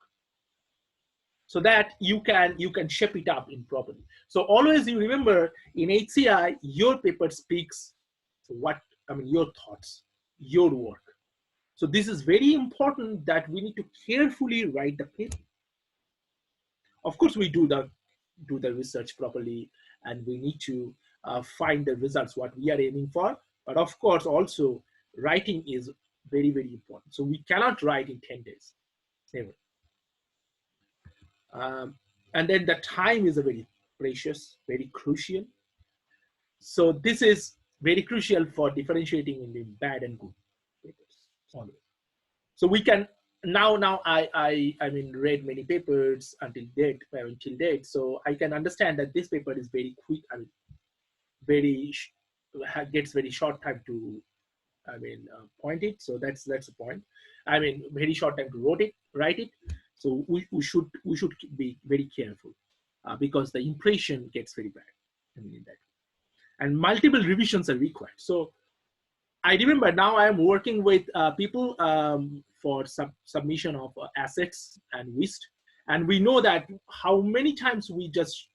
L: so that you can shape it up improperly. So always you remember, in HCI, your paper speaks your thoughts, your work. So this is very important that we need to carefully write the paper. Of course, we do the research properly, and we need to find the results what we are aiming for. But of course, also writing is very, very important. So we cannot write in 10 days, never. And then the time is a very precious, very crucial. So this is very crucial for differentiating in the bad and good papers. Always. So we can now I read many papers until date, so I can understand that this paper is very quick, gets very short time to point it. So that's the point. Very short time to write it. So we should be very careful because the impression gets very bad in that. And multiple revisions are required. So I remember now I am working with people for submission of assets and WIST, and we know that how many times we just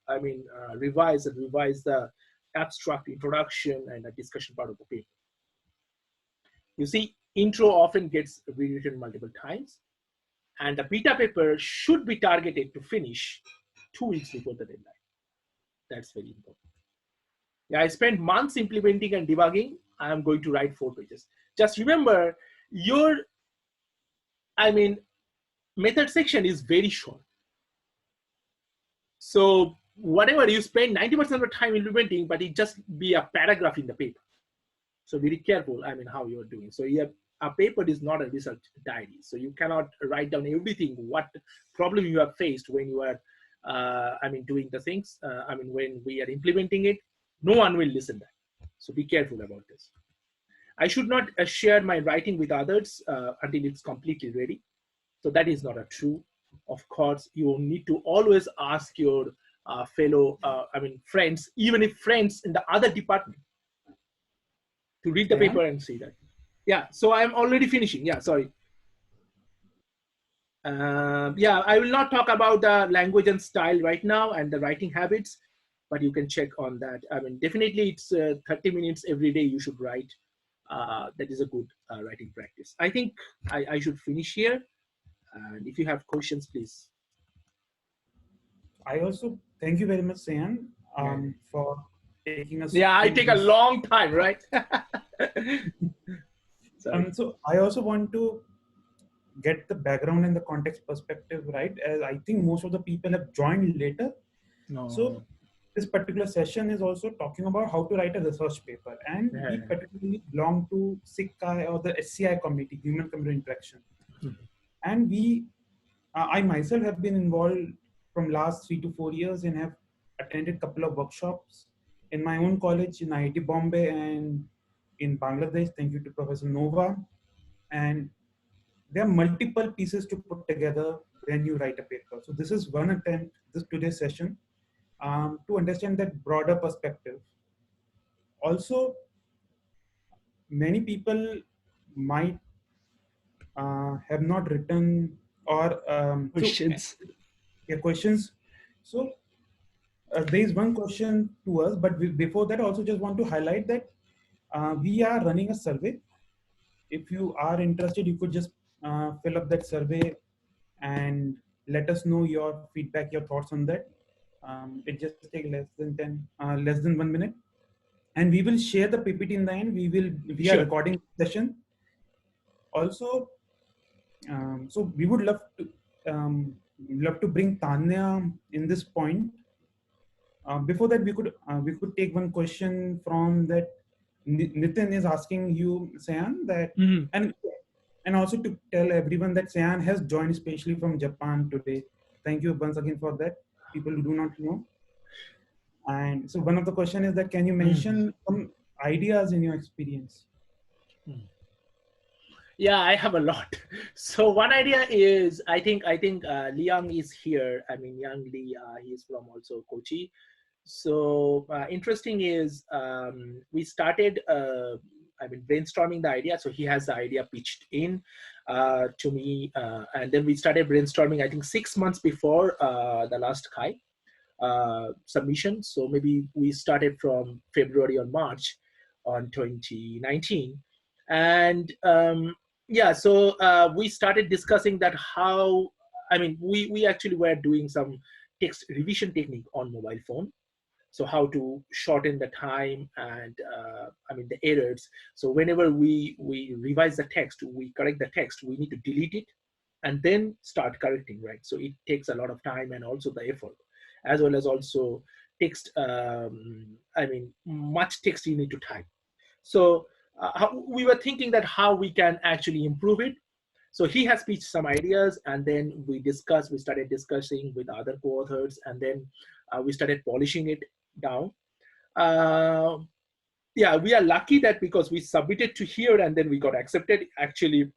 L: revise the abstract, introduction, and a discussion part of the paper. You see, intro often gets rewritten multiple times, and the beta paper should be targeted to finish 2 weeks before the deadline. That's very important. Yeah, I spent months implementing and debugging. I am going to write 4 pages. Just remember, your method section is very short. So whatever you spend 90% of the time implementing, but it just be a paragraph in the paper. So very careful, how you're doing. So a paper is not a research diary. So you cannot write down everything, what problem you have faced when you are, doing the things. When we are implementing it, no one will listen to that. So be careful about this. I should not share my writing with others until it's completely ready. So that is not a true. Of course, you need to always ask your fellow, friends, even if friends in the other department, to read the paper and see that. Yeah, so I'm already finishing. Yeah, sorry. I will not talk about the language and style right now and the writing habits, but you can check on that. Definitely it's 30 minutes every day you should write. That is a good writing practice. I think I should finish here. And if you have questions, please.
A: I also thank you very much, Sayan, for taking us.
L: Yeah, I take a long time, right?
A: So I also want to get the background and the context perspective right, as I think most of the people have joined later.
L: No.
A: So this particular session is also talking about how to write a research paper, and we particularly belong to SIGCHI or the HCI committee, Human Computer Interaction. And I myself have been involved from last 3 to 4 years and have attended a couple of workshops in my own college in IIT Bombay and in Bangladesh. Thank you to Professor Nova. And there are multiple pieces to put together when you write a paper. So this is one attempt, this today's session, to understand that broader perspective. Also, many people might have not written or
L: Questions.
A: questions. So there is one question to us, but before that, also just want to highlight that we are running a survey. If you are interested, you could just fill up that survey and let us know your feedback, your thoughts on that. It just takes less than 1 minute, and we will share the PPT in the end. We are recording the session. Also, so we would love to bring Tanya in this point. Before that, we could take one question from that. Nitin is asking you, Sayan, that and also to tell everyone that Sayan has joined especially from Japan today. Thank you once again for that. People who do not know. And so one of the question is that can you mention some ideas in your experience?
L: Yeah, I have a lot. So one idea is I think Liang is here. I mean, Yang Li, he's from also Kochi. So interesting is we started brainstorming the idea. So he has the idea pitched in to me, and then we started brainstorming. I think 6 months before the last Kai submission. So maybe we started from February or March on 2019, and yeah, so we started discussing that how, I mean, we actually were doing some text revision technique on mobile phone. So how to shorten the time and the errors. So whenever we revise the text, we correct the text, we need to delete it and then start correcting, right? So it takes a lot of time and also the effort, as well as also text, much text you need to type. So we were thinking that how we can actually improve it. So he has pitched some ideas, and then we started discussing with other co-authors, and then we started polishing it down. Yeah, we are lucky that because we submitted to here and then we got accepted. Actually,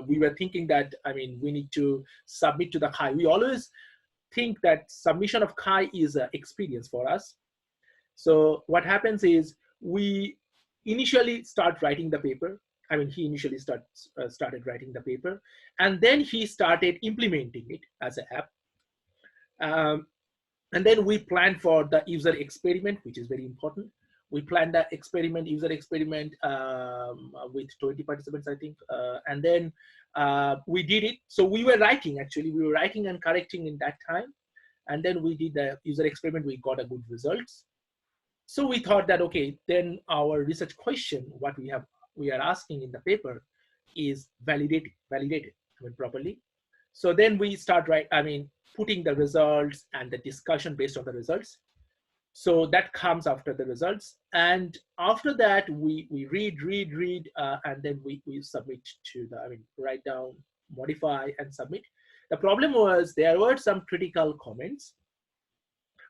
L: we were thinking that, I mean, we need to submit to the Kai. We always think that submission of Kai is an experience for us. So what happens is we initially start writing the paper. I mean, he initially started writing the paper, and then he started implementing it as an app. And then we planned for the user experiment, which is very important. We planned the user experiment with 20 participants, I think. And then we did it. So we were writing and correcting in that time. And then we did the user experiment. We got a good results. So we thought that, okay, then our research question, what we are asking in the paper is validated properly. So then we start putting the results and the discussion based on the results. So that comes after the results. And after that, we read, and then we submit to the, write down, modify, and submit. The problem was there were some critical comments,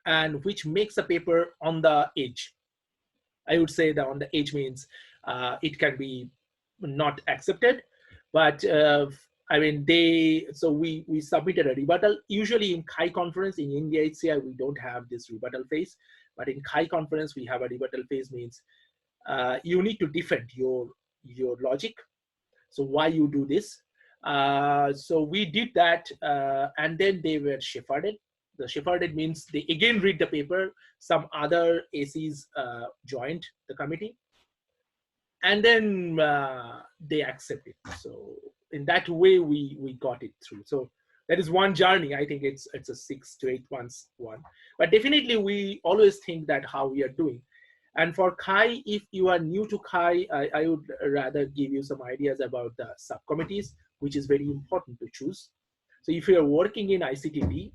L: and which makes a paper on the edge. I would say that on the edge means it can be not accepted, but so we submitted a rebuttal. Usually in Kai conference in India HCI, we don't have this rebuttal phase, but in Kai conference we have a rebuttal phase. Means you need to defend your logic. So why you do this? So we did that, and then they were shepherded. The shepherded means they again read the paper. Some other ACs joined the committee, and then they accept it. So in that way, we got it through. So that is one journey. I think it's a 6 to 8 months one. But definitely, we always think that how we are doing. And for Kai, if you are new to Kai, I would rather give you some ideas about the subcommittees, which is very important to choose. So if you are working in ICTB,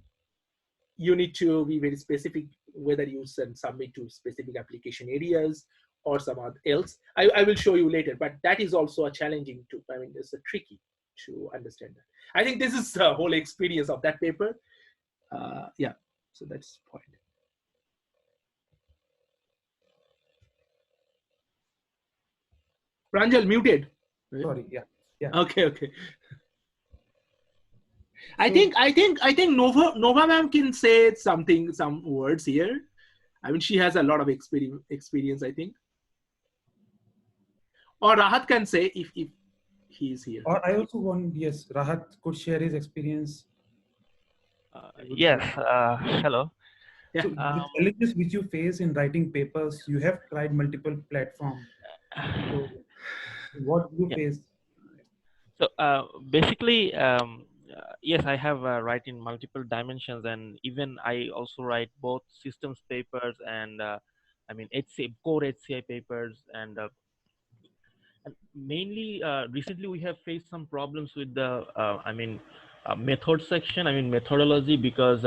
L: you need to be very specific whether you submit to specific application areas or some other else. I will show you later, but that is also a challenging it's a tricky to understand that. I think this is the whole experience of that paper. Yeah, so that's the point. Pranjal, muted.
A: Sorry, yeah.
L: Okay. I think Nova ma'am can say some words here. I mean, she has a lot of experience, I think. Or Rahat can say if he is here.
A: Or I also want, yes, Rahat could share his experience.
K: Yes, hello.
A: So the challenges which you face in writing papers, you have tried multiple platforms. So what you face?
K: So basically, yes, I have write in multiple dimensions, and even I also write both systems papers and I mean core HCI papers, and mainly recently we have faced some problems with the method section. I mean methodology, because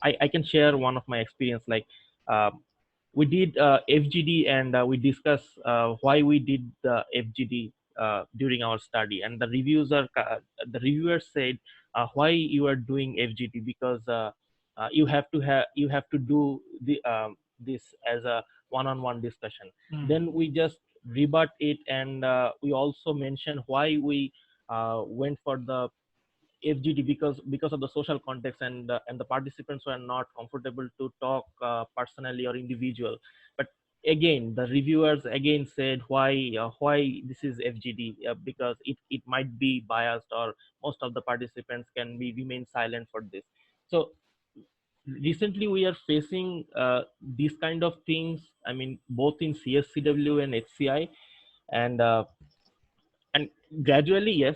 K: I can share one of my experience. Like we did FGD, and we discussed why we did the FGD during our study, and the reviewers said why you are doing FGD, because you have to do this as a one-on-one discussion. Then we just rebut it, and we also mention why we went for the FGD, because of the social context, and the participants were not comfortable to talk personally or individual. But again, the reviewers again said why this is FGD, because it might be biased, or most of the participants can remain silent for this. So recently we are facing these kind of things. I mean, both in CSCW and HCI, and gradually, yes,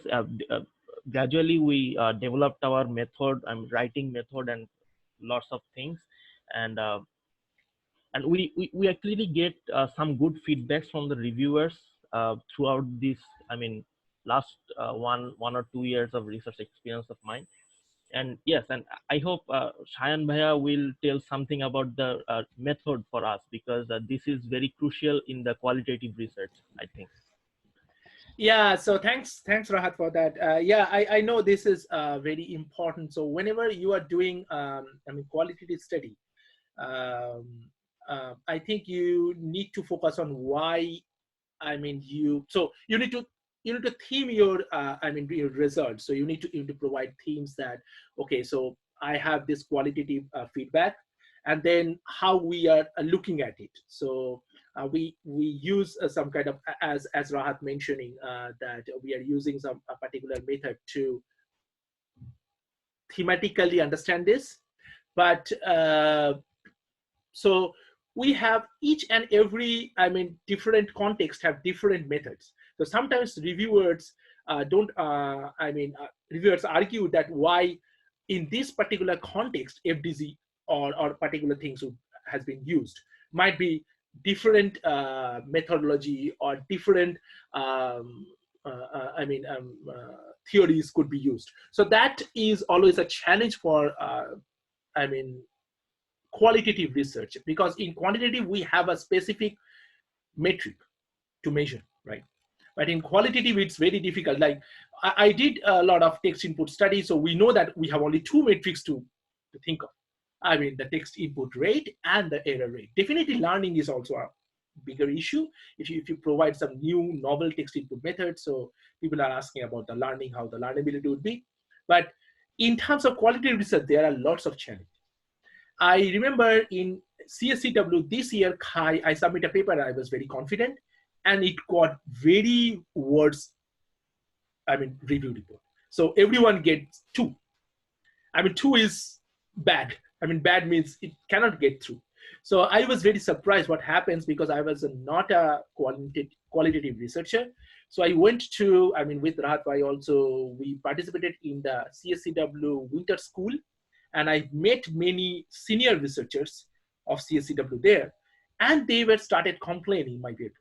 K: gradually we developed our method, writing method, and lots of things, and we actually get some good feedbacks from the reviewers throughout this, I mean, last 1 or 2 years of research experience of mine. And yes, and I hope Sayan Bhaiya will tell something about the method for us, because this is very crucial in the qualitative research, I think.
L: Yeah, so thanks Rahat for that. Yeah, I know this is very important. So whenever you are doing qualitative study, I think you need to focus on why. You need to theme your your results. So you need to provide themes that, okay, so I have this qualitative feedback, and then how we are looking at it. So we use some kind of, as Rahat mentioning, that we are using some particular method to thematically understand this. But so we have each and every, different context have different methods. So sometimes reviewers reviewers argue that why in this particular context FDZ or particular things has been used. Might be different methodology or different theories could be used. So that is always a challenge for qualitative research, because in quantitative we have a specific metric to measure, right? But in qualitative it's very difficult. Like I did a lot of text input studies, so we know that we have only two metrics to think of. The text input rate and the error rate. Definitely learning is also a bigger issue if you provide some new novel text input methods. So people are asking about the learning, how the learnability would be. But in terms of qualitative research, there are lots of challenges. I remember in CSCW this year, I submitted a paper. I was very confident, and it got very words, review report. So everyone gets 2. 2 is bad. Bad means it cannot get through. So I was very surprised what happens, because I was not a qualitative researcher. So I went to, with Rahat Bhai also, we participated in the CSCW winter school, and I met many senior researchers of CSCW there, and they were started complaining my paper,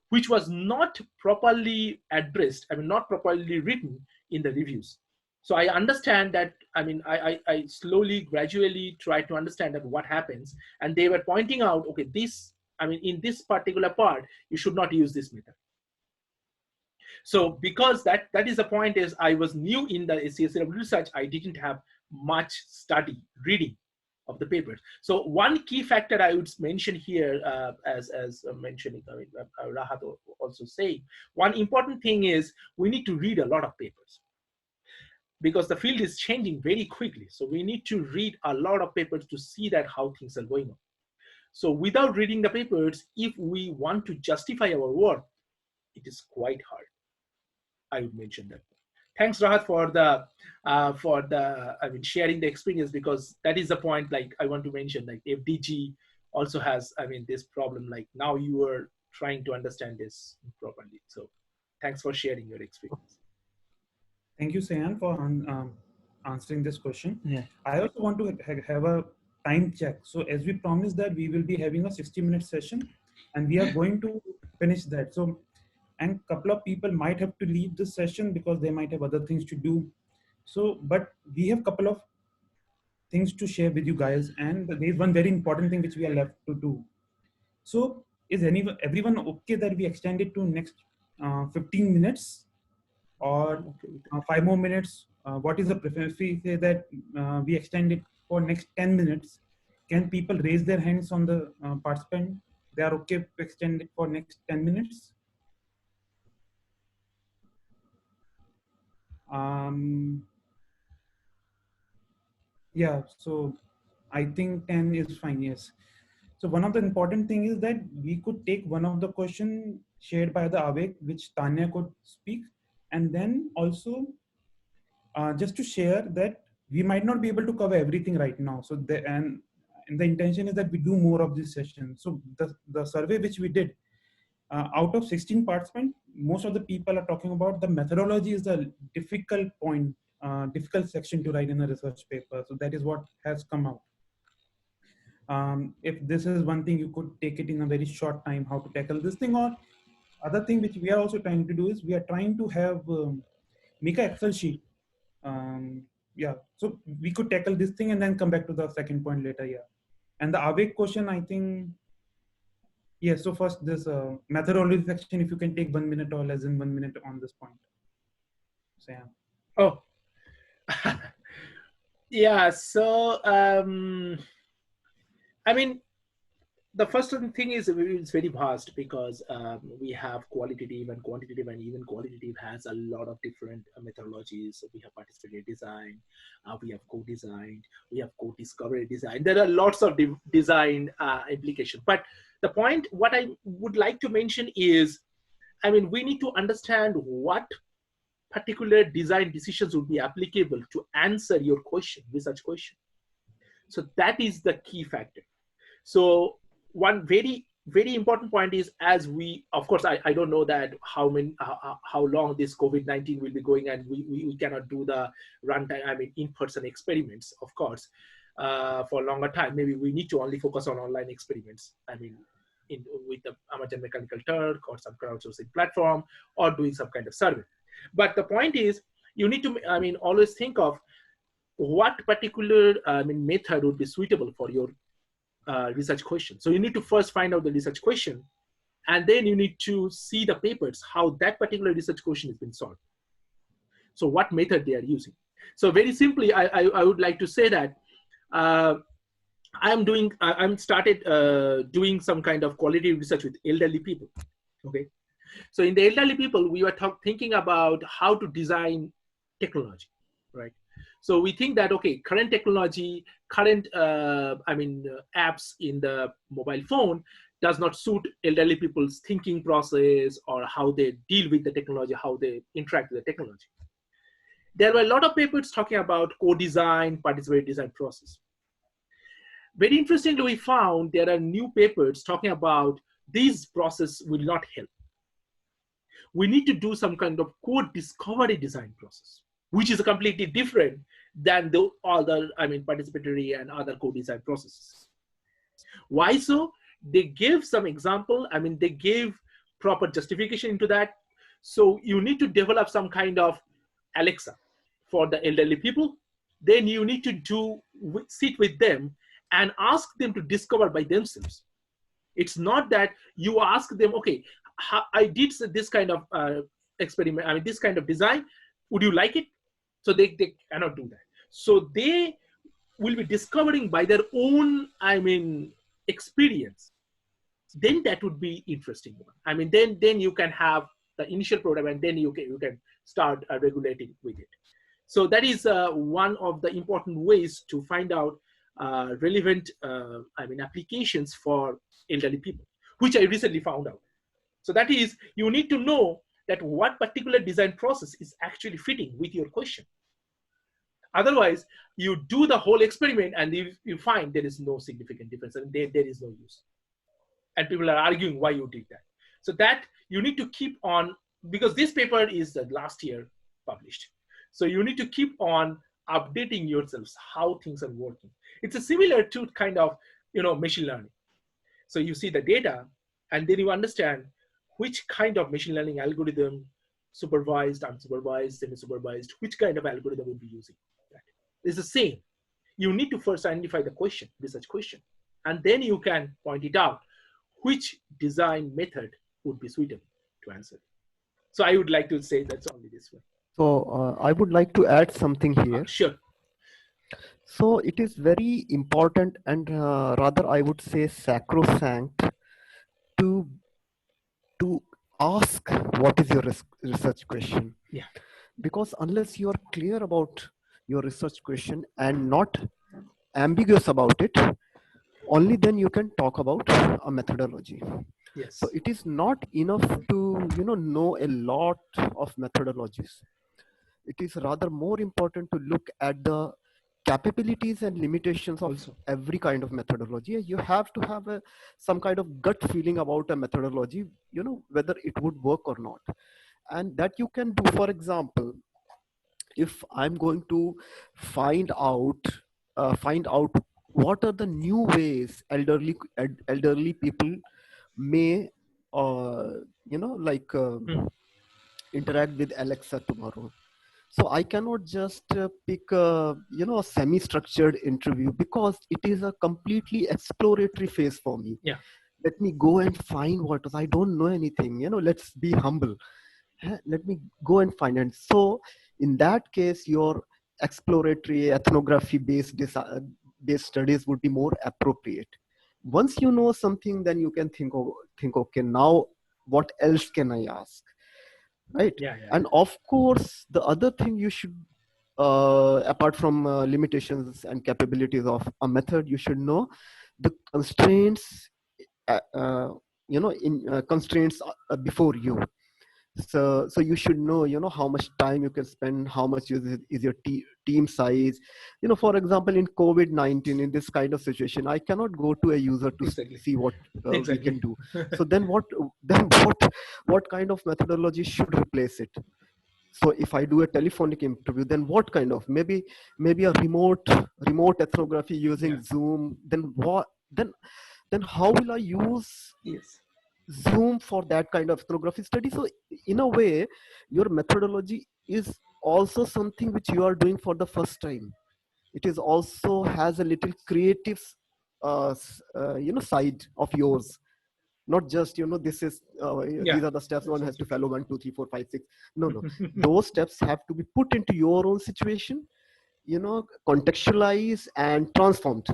L: which was not properly addressed, not properly written in the reviews. So I understand that, I slowly, gradually try to understand that what happens, and they were pointing out, okay, this, in this particular part, you should not use this method. So because that is the point, is I was new in the SCSW research, I didn't have much reading of the papers. So one key factor I would mention here, as mentioning, Rahat also saying, one important thing is we need to read a lot of papers, because the field is changing very quickly. So we need to read a lot of papers to see that how things are going on. So without reading the papers, if we want to justify our work, it is quite hard. I would mention that. Thanks, Rahat, for the sharing the experience, because that is the point. Like I want to mention, like FDG also has this problem. Like now you are trying to understand this properly. So thanks for sharing your experience.
A: Thank you, Sayan, for answering this question.
L: Yeah.
A: I also want to have a time check. So as we promised that we will be having a 60-minute session, and we are going to finish that. So, and a couple of people might have to leave this session because they might have other things to do. So, but we have a couple of things to share with you guys, and there is one very important thing which we are left to do. So, is everyone okay that we extend it to next 15 minutes? Or 5 more minutes? What is the preference? If we say that we extend it for next 10 minutes, can people raise their hands on the participant? They are okay to extend it for next 10 minutes? Yeah, so I think 10 is fine, yes. So one of the important thing is that we could take one of the question shared by the Avek, which Tanya could speak, and then also just to share that we might not be able to cover everything right now. So the intention is that we do more of this session. So the survey which we did, out of 16 participants, most of the people are talking about the methodology is the difficult point, difficult section to write in a research paper. So that is what has come out. If this is one thing, you could take it in a very short time, how to tackle this thing. Or other thing which we are also trying to do is we are trying to have make an Excel sheet. Yeah, so we could tackle this thing and then come back to the second point later. Yeah, and the Avek question, I think, yeah. So first, this methodology section, if you can take 1 minute or less than 1 minute on this point. So yeah.
L: Oh, yeah. So the first thing is it's very vast, because we have qualitative and quantitative, and even qualitative has a lot of different methodologies. So we have participatory design, we have co-design, we have co-discovery design. There are lots of design implications. But the point, what I would like to mention is, we need to understand what particular design decisions would be applicable to answer your question, research question. So that is the key factor. So one very, very important point is, as we, of course, I don't know that how long this COVID-19 will be going, and we cannot do the runtime, in-person experiments, of course, for a longer time. Maybe we need to only focus on online experiments, with the Amazon Mechanical Turk or some crowdsourcing platform, or doing some kind of survey. But the point is, you need to, always think of what particular method would be suitable for your research question. So you need to first find out the research question, and then you need to see the papers, how that particular research question has been solved. So what method they are using. So very simply, I would like to say that I'm started doing some kind of qualitative research with elderly people. Okay, so in the elderly people, we were thinking about how to design technology, right? So we think that, okay, current technology, current apps in the mobile phone does not suit elderly people's thinking process, or how they deal with the technology, how they interact with the technology. There were a lot of papers talking about co-design, participatory design process. Very interestingly, we found there are new papers talking about these process will not help. We need to do some kind of co-discovery design process, which is completely different than the other, participatory and other co-design processes. Why so? They gave some example, they gave proper justification into that. So you need to develop some kind of Alexa for the elderly people. Then you need to sit with them and ask them to discover by themselves. It's not that you ask them, okay, I did this kind of experiment, I mean, this kind of design, would you like it? So they cannot do that. So they will be discovering by their own, I mean, experience. Then that would be interesting one. I mean, then you can have the initial program, and then you can start regulating with it. So that is one of the important ways to find out relevant, I mean, applications for elderly people, which I recently found out. So that is, you need to know that what particular design process is actually fitting with your question. Otherwise, you do the whole experiment and you find there is no significant difference, and there is no use. And people are arguing why you did that. So that you need to keep on, because this paper is last year published. So you need to keep on updating yourselves how things are working. It's a similar to kind of, machine learning. So you see the data, and then you understand which kind of machine learning algorithm, supervised, unsupervised, semi-supervised, which kind of algorithm would be using. It's the same. You need to first identify the question, research question, and then you can point it out which design method would be suitable to answer. So I would like to say that's only this way.
D: So I would like to add something here.
L: Sure.
D: So it is very important, and rather I would say sacrosanct, to ask what is your research question.
L: Yeah.
D: Because unless you are clear about your research question and not ambiguous about it, only then you can talk about a methodology.
L: Yes.
D: So it is not enough to know a lot of methodologies. It is rather more important to look at the capabilities and limitations of every kind of methodology. You have to have some kind of gut feeling about a methodology, whether it would work or not. And that you can do. For example, if I'm going to find out what are the new ways elderly people may interact with Alexa tomorrow. So I cannot just pick a semi-structured interview, because it is a completely exploratory phase for me.
L: Yeah.
D: Let me go and find what I don't know anything. Let's be humble. Let me go and find. And so in that case, your exploratory ethnography based studies would be more appropriate. Once you know something, then you can think, okay, now what else can I ask? Right.
L: Yeah.
D: And of course, the other thing you should, apart from limitations and capabilities of a method, you should know the constraints, constraints before you. So you should know, how much time you can spend, how much is your team size. For example, in COVID-19, in this kind of situation, I cannot go to a user to see what we can do. So then what kind of methodology should replace it? So if I do a telephonic interview, then what kind of, maybe a remote ethnography using Zoom, then how will I use Zoom for that kind of ethnography study? So in a way, your methodology is also something which you are doing for the first time. It is also has a little creative side of yours. Not just, this is, these are the steps one has to follow, 1, 2, 3, 4, 5, 6. No. Those steps have to be put into your own situation, contextualized and transformed.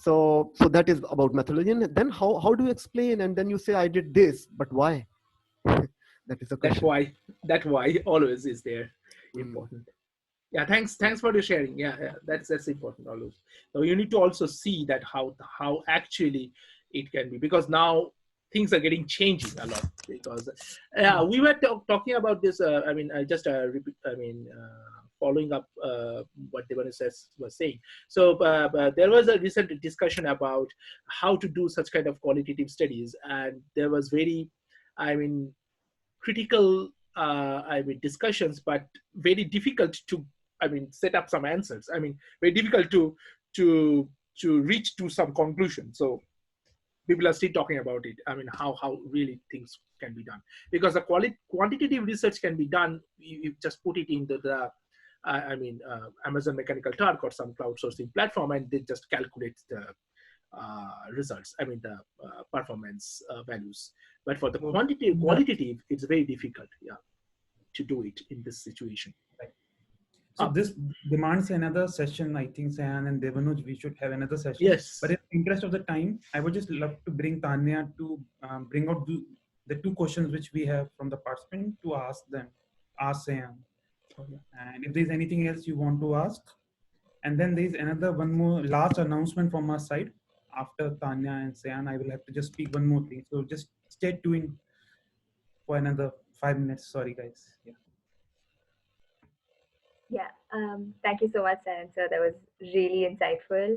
D: So that is about methodology. And then how do you explain? And then you say, I did this, but why? That is the question.
L: That why always is there. Important. Yeah, thanks for the sharing. Yeah, that's important always. So you need to also see that how actually it can be, because now things are getting changing a lot. Because we were talking about this. Following up what Devani was saying. So there was a recent discussion about how to do such kind of qualitative studies, and there was very, critical, discussions, but very difficult to, set up some answers. Very difficult to reach to some conclusion. So people are still talking about it. How really things can be done, because the quantitative research can be done. You just put it into the Amazon Mechanical Turk or some crowdsourcing platform, and they just calculate the results, the performance values. But for the qualitative, it's very difficult. Yeah. to do it in this situation.
A: So this demands another session. I think Sayan and Devanuj, we should have another session.
L: Yes.
A: But in the interest of the time, I would just love to bring Tanya to bring out the two questions which we have from the participant to ask Sayan. And if there's anything else you want to ask, and then there's one more last announcement from our side. After Tanya and Sayan, I will have to just speak one more thing. So just stay tuned for another 5 minutes. Sorry, guys. Yeah.
B: Yeah, thank you so much, Sayan sir. That was really insightful.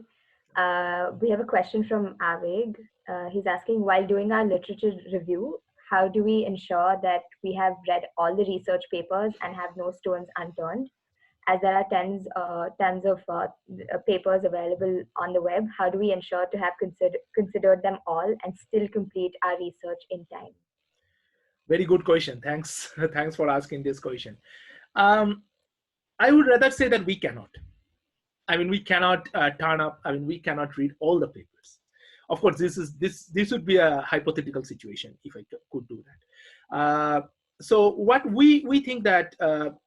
B: We have a question from Avig. He's asking, while doing our literature review, how do we ensure that we have read all the research papers and have no stones unturned? As there are tons of papers available on the web, how do we ensure to have considered them all and still complete our research in time?
L: Very good question. Thanks. Thanks for asking this question. I would rather say that we cannot. I mean, we cannot turn up. I mean, we cannot read all the papers. Of course, this would be a hypothetical situation if I could do that. So what we think that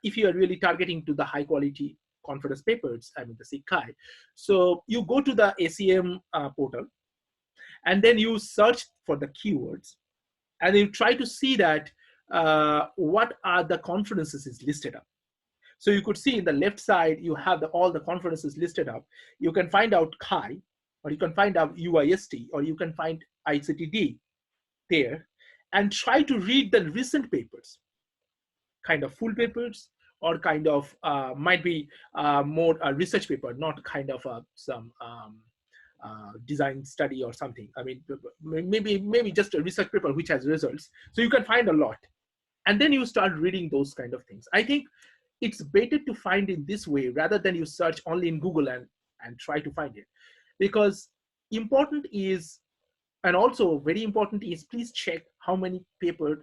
L: if you are really targeting to the high quality conference papers, I mean the SIGCHI, so you go to the ACM portal, and then you search for the keywords, and you try to see that what are the conferences is listed up. So you could see in the left side, you have all the conferences listed up. You can find out CHI, or you can find out UIST, or you can find ICTD there, and try to read the recent papers, kind of full papers, or kind of might be more a research paper, not kind of some design study or something. I mean, maybe just a research paper which has results. So you can find a lot. And then you start reading those kind of things. I think it's better to find in this way rather than you search only in Google and try to find it. Because important is, and also very important is, please check how many people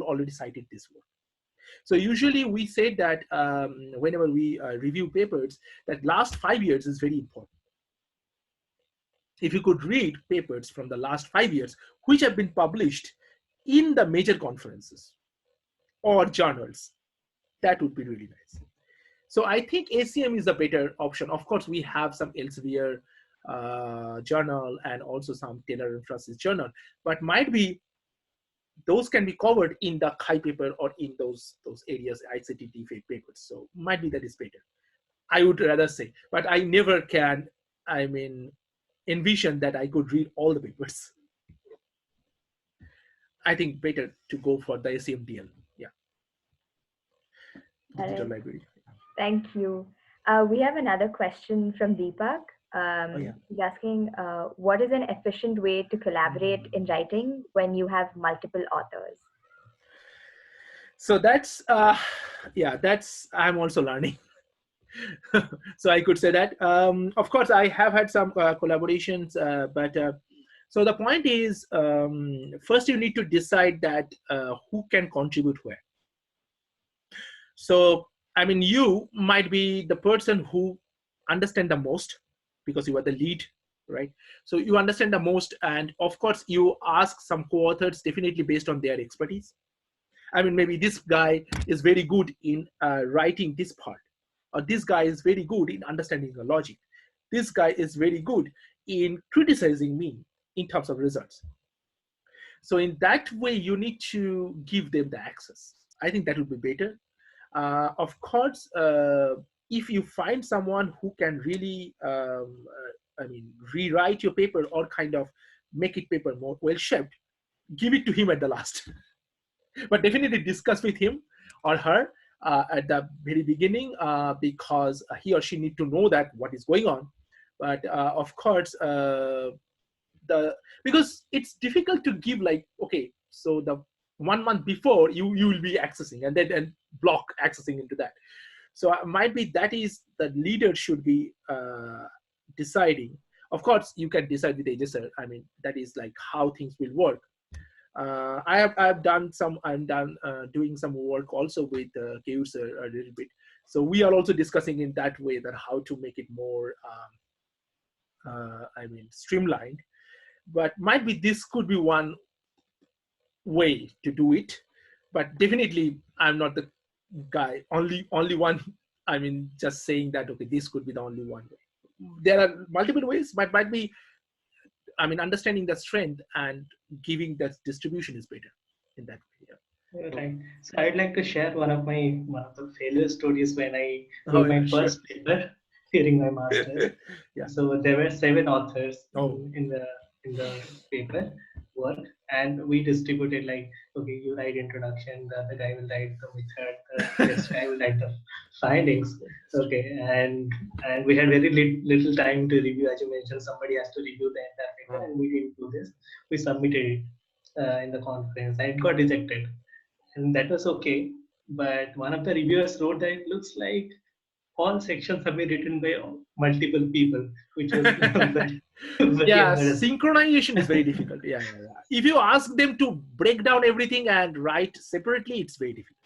L: already cited this work. So usually we say that whenever we review papers, that last 5 years is very important. If you could read papers from the last 5 years, which have been published in the major conferences or journals, that would be really nice. So I think ACM is a better option. Of course, we have some Elsevier journal and also some Taylor and Francis journal, but might be those can be covered in the CHI paper or in those areas, ICTD papers. So might be that is better. I would rather say, but I never can, I mean, envision that I could read all the papers. I think better to go for the ACMDL. Yeah. Digital library.
B: Thank you. We have another question from Deepak. He's asking, what is an efficient way to collaborate in writing when you have multiple authors?
L: So that's, I'm also learning. So I could say that. Of course, I have had some collaborations, but so the point is, first you need to decide that who can contribute where. So, I mean, you might be the person who understand the most because you are the lead, right? So you understand the most, and of course you ask some co-authors definitely based on their expertise. I mean, maybe this guy is very good in writing this part, or this guy is very good in understanding the logic. This guy is very good in criticizing me in terms of results. So in that way, you need to give them the access. I think that would be better. Of course, if you find someone who can really, rewrite your paper or kind of make it paper more well-shaped, give it to him at the last. But definitely discuss with him or her at the very beginning because he or she need to know that what is going on. But of course, because it's difficult to give like, okay, so the 1 month before you will be accessing and then block accessing into that. So might be that is the leader should be deciding. Of course, you can decide with HSR. I mean, that is like how things will work. I'm doing some work also with Keuser a little bit. So we are also discussing in that way that how to make it more, streamlined. But might be this could be one way to do it. But definitely, I'm not the guy, only one. I mean, just saying that, okay, this could be the only one way. There are multiple ways, but might be, I mean, understanding the strength and giving that distribution is better in that way. Yeah.
G: Right. So I'd like to share one of the failure stories when I
L: Oh,
G: wrote my
L: yeah, sure.
G: first paper during my master's.
L: Yeah.
G: So there were 7 authors
L: Oh.
G: in the paper work, and we distributed like, okay, you write introduction, the other guy will write the method, the next guy will write the findings. Okay, and we had very little time to review. As you mentioned, somebody has to review the entire paper, and we didn't do this. We submitted it in the conference, and it got rejected. And that was okay. But one of the reviewers wrote that it looks like all sections have been written by multiple people, which was very
L: Yeah,
G: embarrassing.
L: synchronization is very difficult. Yeah. If you ask them to break down everything and write separately, it's very difficult.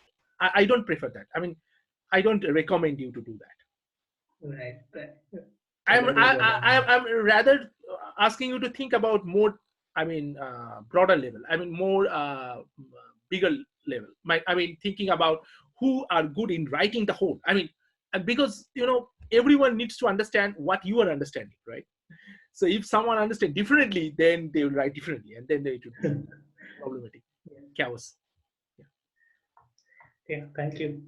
L: I don't prefer that. I mean, I don't recommend you to do that.
G: Right.
L: I'm rather asking you to think about more, I mean, broader level. I mean, more bigger level. I mean, thinking about who are good in writing the whole. I mean, and because, you know, everyone needs to understand what you are understanding, right? So if someone understands differently, then they will write differently, and then it will be problematic. Chaos.
G: Yeah, thank you.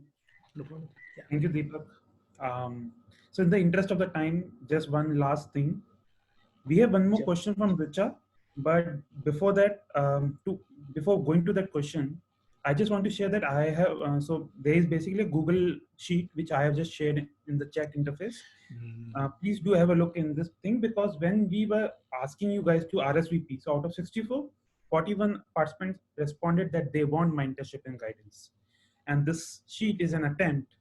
L: No problem. Yeah.
A: Thank you, Deepak. So in the interest of the time, just one last thing. We have one more question from Richa, but before that, before going to that question, I just want to share that I have, so there is basically a Google sheet which I have just shared in the chat interface. Please do have a look in this thing, because when we were asking you guys to RSVP, so out of 64, 41 participants responded that they want mentorship and guidance. And this sheet is an attempt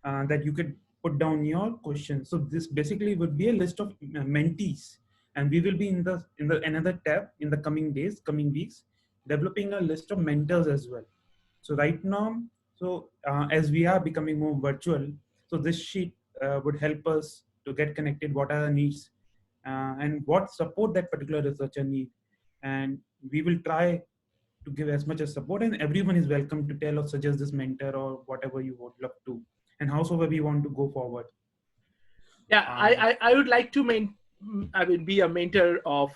A: that you could put down your questions. So this basically would be a list of mentees, and we will be in the another tab in the coming days, coming weeks, developing a list of mentors as well. So right now, so as we are becoming more virtual, so this sheet would help us to get connected. What are the needs and what support that particular researcher need, and we will try to give as much as support, and everyone is welcome to tell or suggest this mentor or whatever you would love to, and howsoever we want to go forward.
L: Yeah, I would like to be a mentor of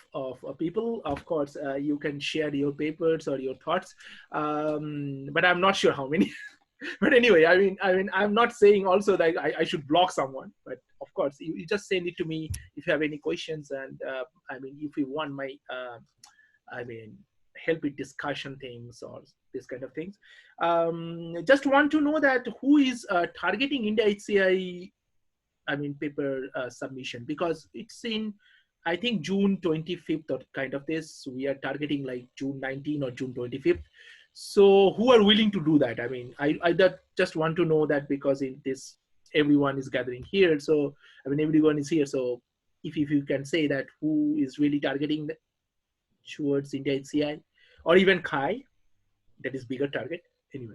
L: people. Of course, you can share your papers or your thoughts, but I'm not sure how many. But anyway, I mean, I'm not saying also that I should block someone. But of course, you just send it to me if you have any questions, and I mean, if you want my, help with discussion things or this kind of things. Just want to know that who is targeting India HCI, paper submission, because it's in, I think, June 25th or kind of this. We are targeting like June 19 or June 25th. So who are willing to do that? I mean, I just want to know that, because in this, everyone is gathering here. So, everyone is here. So if you can say that who is really targeting towards India HCI, or even Kai, that is bigger target. Anyway.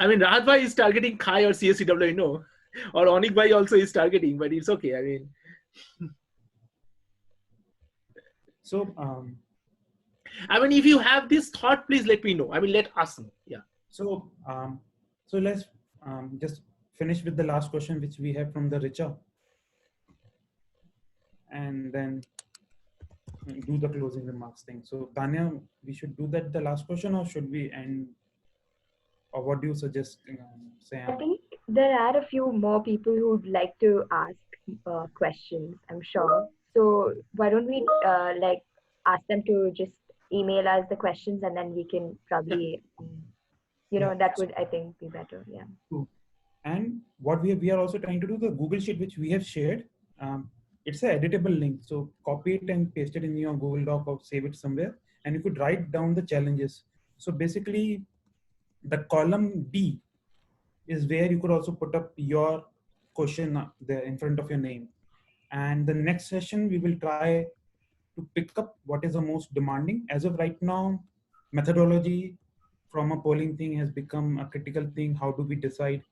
L: Rahat Bhai is targeting Kai or CSCW, no. Or Onik Bhai also is targeting, but it's okay.
A: So,
L: if you have this thought, please let me know. Let us know. Yeah.
A: So, so let's just finish with the last question, which we have from the Richa, and then do the closing remarks thing. So, Tanya, we should do that the last question, or should we end? Or what do you suggest, Sayan?
B: I think there are a few more people who would like to ask questions, I'm sure. So why don't we ask them to just email us the questions, and then we can probably, that would, I think, be better. Yeah.
A: And what we are also trying to do, the Google Sheet, which we have shared, it's an editable link. So copy it and paste it in your Google Doc or save it somewhere, and you could write down the challenges. So basically, the column D is where you could also put up your question there in front of your name. And the next session, we will try to pick up what is the most demanding. As of right now, methodology from a polling thing has become a critical thing. How do we decide?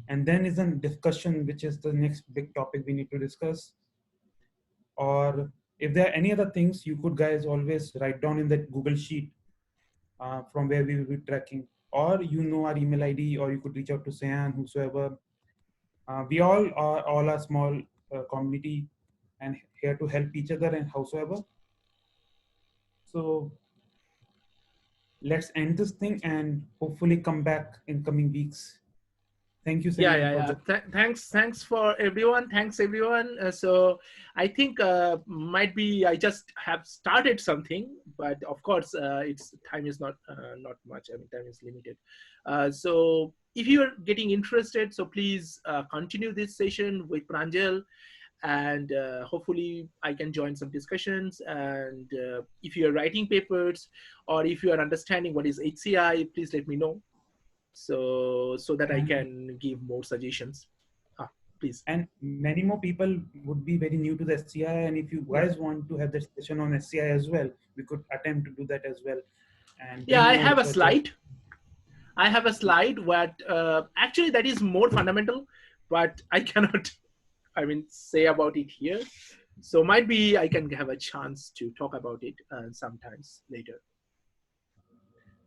A: And then is a discussion, which is the next big topic we need to discuss. Or If there are any other things, you could guys always write down in that Google Sheet from where we will be tracking, or our email ID, or you could reach out to Sayan, whosoever. We all are a small community and here to help each other and howsoever. So let's end this thing and hopefully come back in coming weeks. Thank you, Sayan.
L: Thanks for everyone. Thanks everyone. So I think might be I just have started something, but of course it's time is not much. I mean, time is limited. So if you're getting interested, so please continue this session with Pranjal, and hopefully I can join some discussions. And if you're writing papers or if you are understanding what is HCI, please let me know, so that I can give more suggestions. Please.
A: And many more people would be very new to the SCI, and if you guys want to have the session on SCI as well, we could attempt to do that as well. And
L: yeah, I have a slide. I have a slide where actually that is more fundamental, but I cannot, I mean, say about it here. So might be I can have a chance to talk about it sometimes later.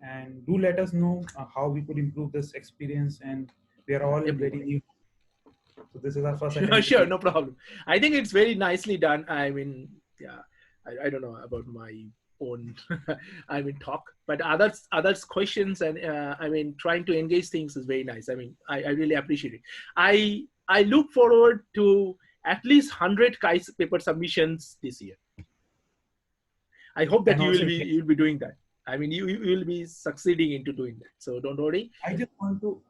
A: And do let us know how we could improve this experience, and we are all very new. So this is our first attempt.
L: Sure, no problem. I think it's very nicely done. I mean, yeah, I don't know about my own I mean talk, but others questions and I mean trying to engage things is very nice. I mean, I really appreciate it. I look forward to at least 100 KAI paper submissions this year. I hope that you'll be doing that. I mean, you will be succeeding into doing that. So don't worry.
A: I just want to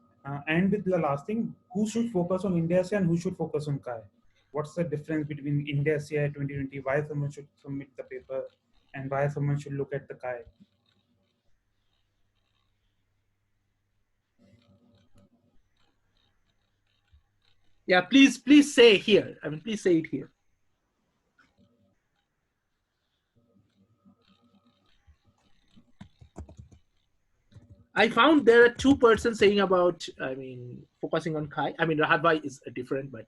A: end with the last thing. Who should focus on India SCI and who should focus on KAI? What's the difference between India SCI 2020? Why someone should submit the paper and why someone should look at the KAI?
L: Yeah, please say here. I mean, please say it here. I found there are 2 persons saying about, I mean, focusing on KAI. I mean, Rahat Bhai is different, but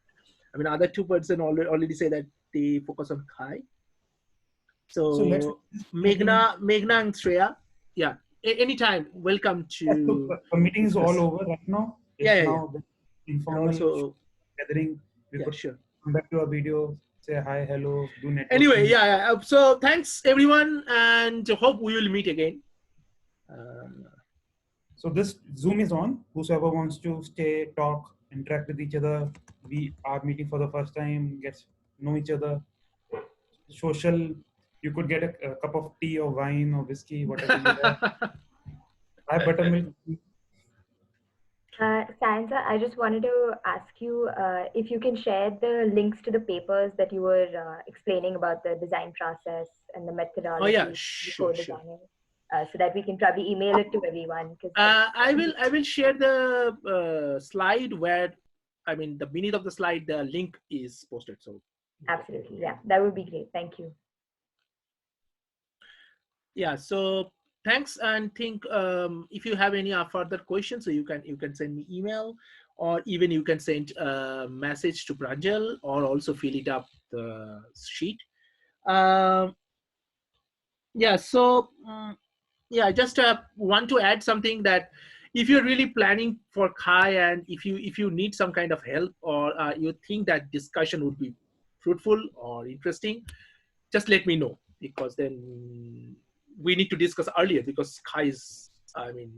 L: I mean, other 2 persons already say that they focus on KAI. So Meghna and Shreya, yeah, anytime, welcome to.
A: The meeting is all over right now.
L: It's
A: now informal gathering. We could come back to our video, say hi, hello, do networking.
L: Anyway, so thanks everyone, and hope we will meet again.
A: So this Zoom is on. Whosoever wants to stay, talk, interact with each other. We are meeting for the first time, get to know each other. Social, you could get a cup of tea or wine or whiskey, whatever you have. I have buttermilk.
B: Sayan, I just wanted to ask you if you can share the links to the papers that you were explaining about the design process and the methodology.
L: Oh yeah, sure.
B: So that we can probably email it to everyone.
L: I will share the slide where, I mean, the minute of the slide, the link is posted. So
B: absolutely, yeah, that would be great. Thank you.
L: Yeah, so thanks, and think if you have any further questions, so you can send me email, or even you can send a message to Pranjal, or also fill it up the sheet. Yeah, so yeah, just want to add something that if you're really planning for KAI and if you need some kind of help, or you think that discussion would be fruitful or interesting, just let me know, because then we need to discuss earlier, because KAI is, I mean,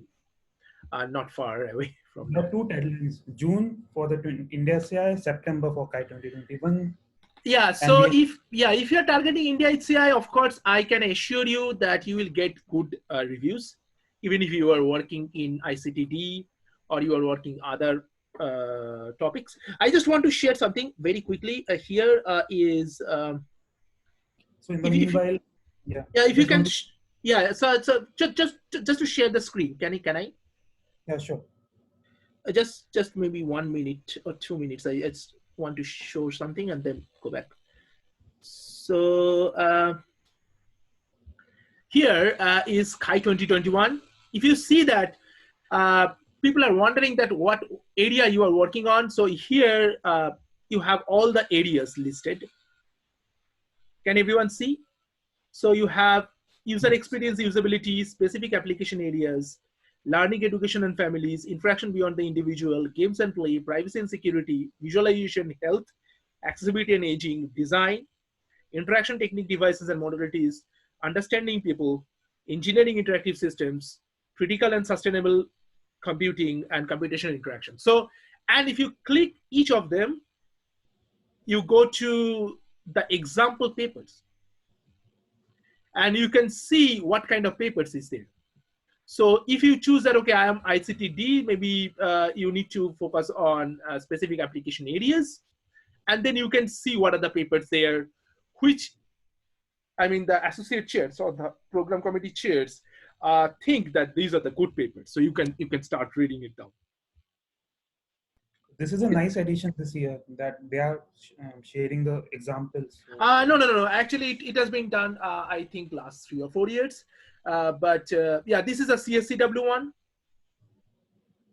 L: not far away from
A: the 2 deadlines: June for the India SCI, September for KAI 2021.
L: Yeah, so if you're targeting India HCI, of course, I can assure you that you will get good reviews, even if you are working in ICTD or you are working other topics. I just want to share something very quickly. Here is. So
A: in the meanwhile,
L: if you can, So just to share the screen, can I?
A: Yeah, sure.
L: Just maybe 1 minute or 2 minutes. I just want to show something and then go back. So here is KAI 2021. If you see that people are wondering that what area you are working on, so here you have all the areas listed. Can everyone see? So you have user experience, usability, specific application areas, learning, education and families, interaction beyond the individual, games and play, privacy and security, visualization, health, accessibility and aging, design, interaction technique, devices and modalities, understanding people, engineering interactive systems, critical and sustainable computing, and computational interaction. So, and if you click each of them, you go to the example papers and you can see what kind of papers is there. So if you choose that, okay, I am ICTD, maybe you need to focus on specific application areas, and then you can see what are the papers there, which, I mean, the associate chairs or the program committee chairs think that these are the good papers. So you can start reading it down.
A: This is a nice addition this year that they are sharing the examples.
L: No. Actually, it has been done, I think, last 3 or 4 years. But yeah, this is a CSCW one.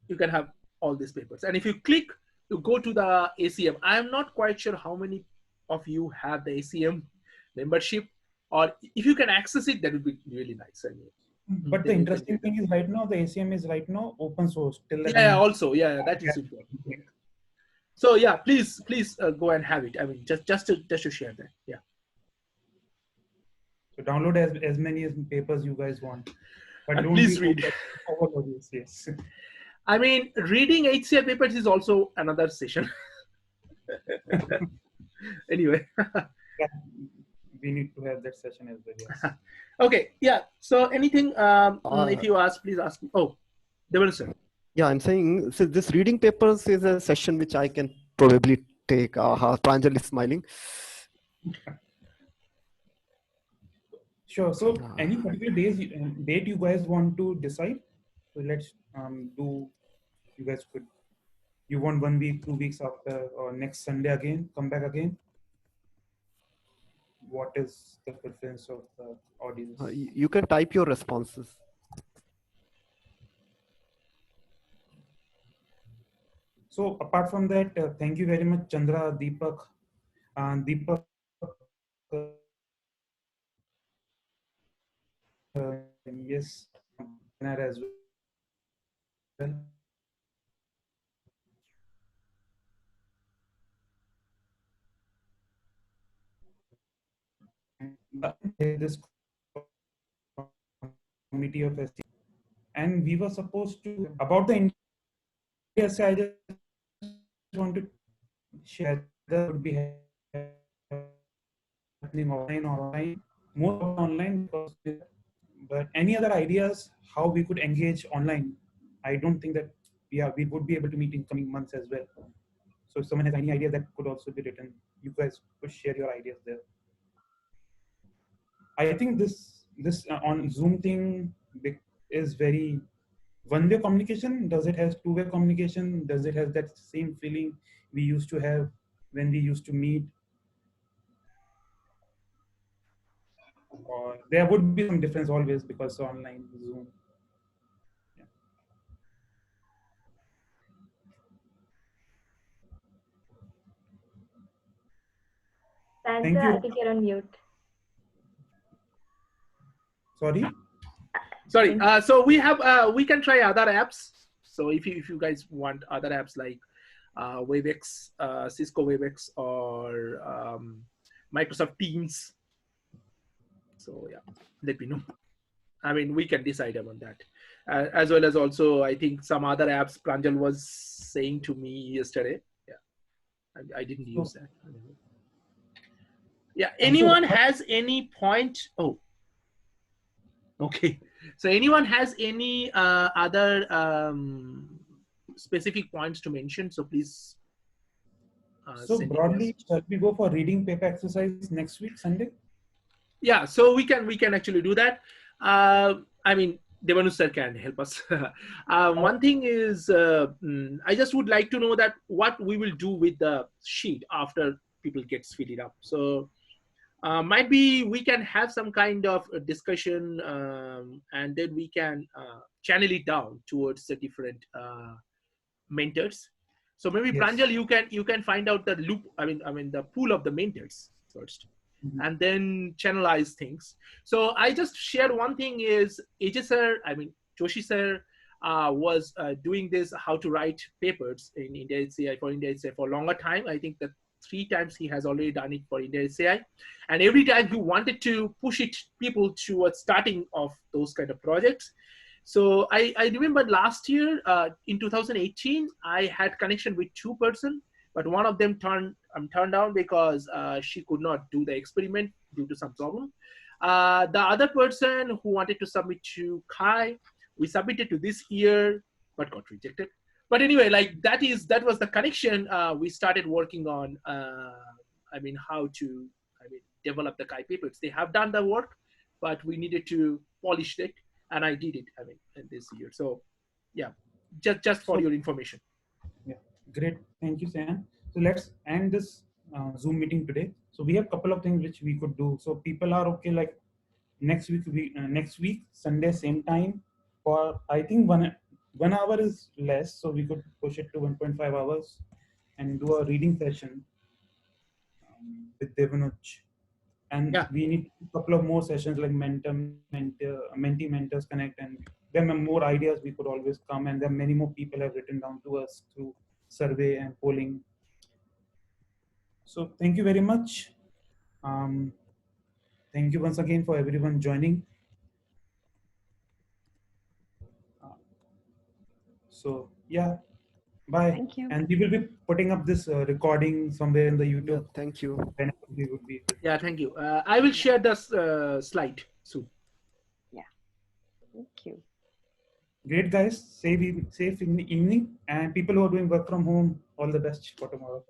L: You can have all these papers. And if you click, you go to the ACM. I am not quite sure how many of you have the ACM membership, or if you can access it, that would be really nice. I mean,
A: but the interesting thing is right now, the ACM is right now open source.
L: Yeah, also, yeah, that is important. So yeah, please go and have it. I mean, just to share that. Yeah.
A: So download as many as papers you guys want, but
L: and
A: don't
L: please read.
A: Yes.
L: I mean, reading HCI papers is also another session. Anyway.
A: Yeah, we need to have that session as well. Yes.
L: Okay. Yeah. So anything, if you ask, please ask me. Oh, Devan sir.
D: Yeah, I'm saying, so this reading papers is a session which I can probably take. Pranjal is smiling.
A: Sure. So any particular date you guys want to decide? So let's do, you guys could, you want 1 week, 2 weeks after, or next Sunday again, come back again? What is the preference of the audience?
D: You can type your responses.
A: So apart from that, thank you very much, Chandra, Deepak. Deepak, yes, as well. This committee of SC, and we were supposed to about the India side. I just want to share that would be happening offline or online, more online, because, but any other ideas how we could engage online? I don't think that we would be able to meet in coming months as well. So if someone has any idea, that could also be written. You guys could share your ideas there. I think this on Zoom thing is very one-way communication. Does it have two-way communication? Does it have that same feeling we used to have when we used to meet? Or there would be some difference always because online Zoom. Yeah.
B: Thank you. I think you're on mute.
A: Sorry.
L: So we have we can try other apps. So if you guys want other apps like WebEx, Cisco WebEx, or Microsoft Teams. So yeah, let me know. I mean, we can decide about that. As well as also, I think some other apps Pranjal was saying to me yesterday. Yeah, I didn't use that. Yeah, anyone has any point? Oh, okay. So anyone has any other specific points to mention? So please.
A: So broadly, shall we go for reading paper exercise next week, Sunday?
L: Yeah, so we can actually do that. I mean, Devanu sir can help us. One thing is, I just would like to know that what we will do with the sheet after people gets filled it up. So might be we can have some kind of a discussion, and then we can channel it down towards the different mentors. So maybe yes. Pranjal, you can find out the loop. I mean the pool of the mentors first, and then channelize things. So I just shared one thing is AJ sir, I mean Joshi sir was doing this how to write papers in India HCI for a longer time. I think that 3 times he has already done it for India HCI, and every time he wanted to push people towards starting of those kind of projects. So I remember last year in 2018 I had connection with 2 persons, but one of them turned down because she could not do the experiment due to some problem. The other person who wanted to submit to Kai, we submitted to this year, but got rejected. But anyway, like that was the connection. We started working on, how to, develop the Kai papers. They have done the work, but we needed to polish it, and I did it. In this year. So, yeah, just for your information.
A: Yeah, great. Thank you, Sayan. So let's end this Zoom meeting today. So we have a couple of things which we could do. So people are okay, like next week Sunday same time for I think 1 hour is less, so we could push it to 1.5 hours and do a reading session with Devanuj. And we need a couple of more sessions like mentee mentors connect, and there are more ideas we could always come, and there are many more people have written down to us through survey and polling. So thank you very much. Thank you once again for everyone joining. So yeah, bye.
O: Thank you.
A: And we will be putting up this recording somewhere in the YouTube.
D: Yeah, thank you.
A: We would be.
L: Yeah, thank you. I will share the slide soon.
O: Yeah, thank you.
A: Great, guys. Safe in the evening, and people who are doing work from home, all the best for tomorrow.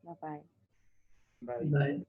O: Bye-bye.
A: Bye.
G: Bye.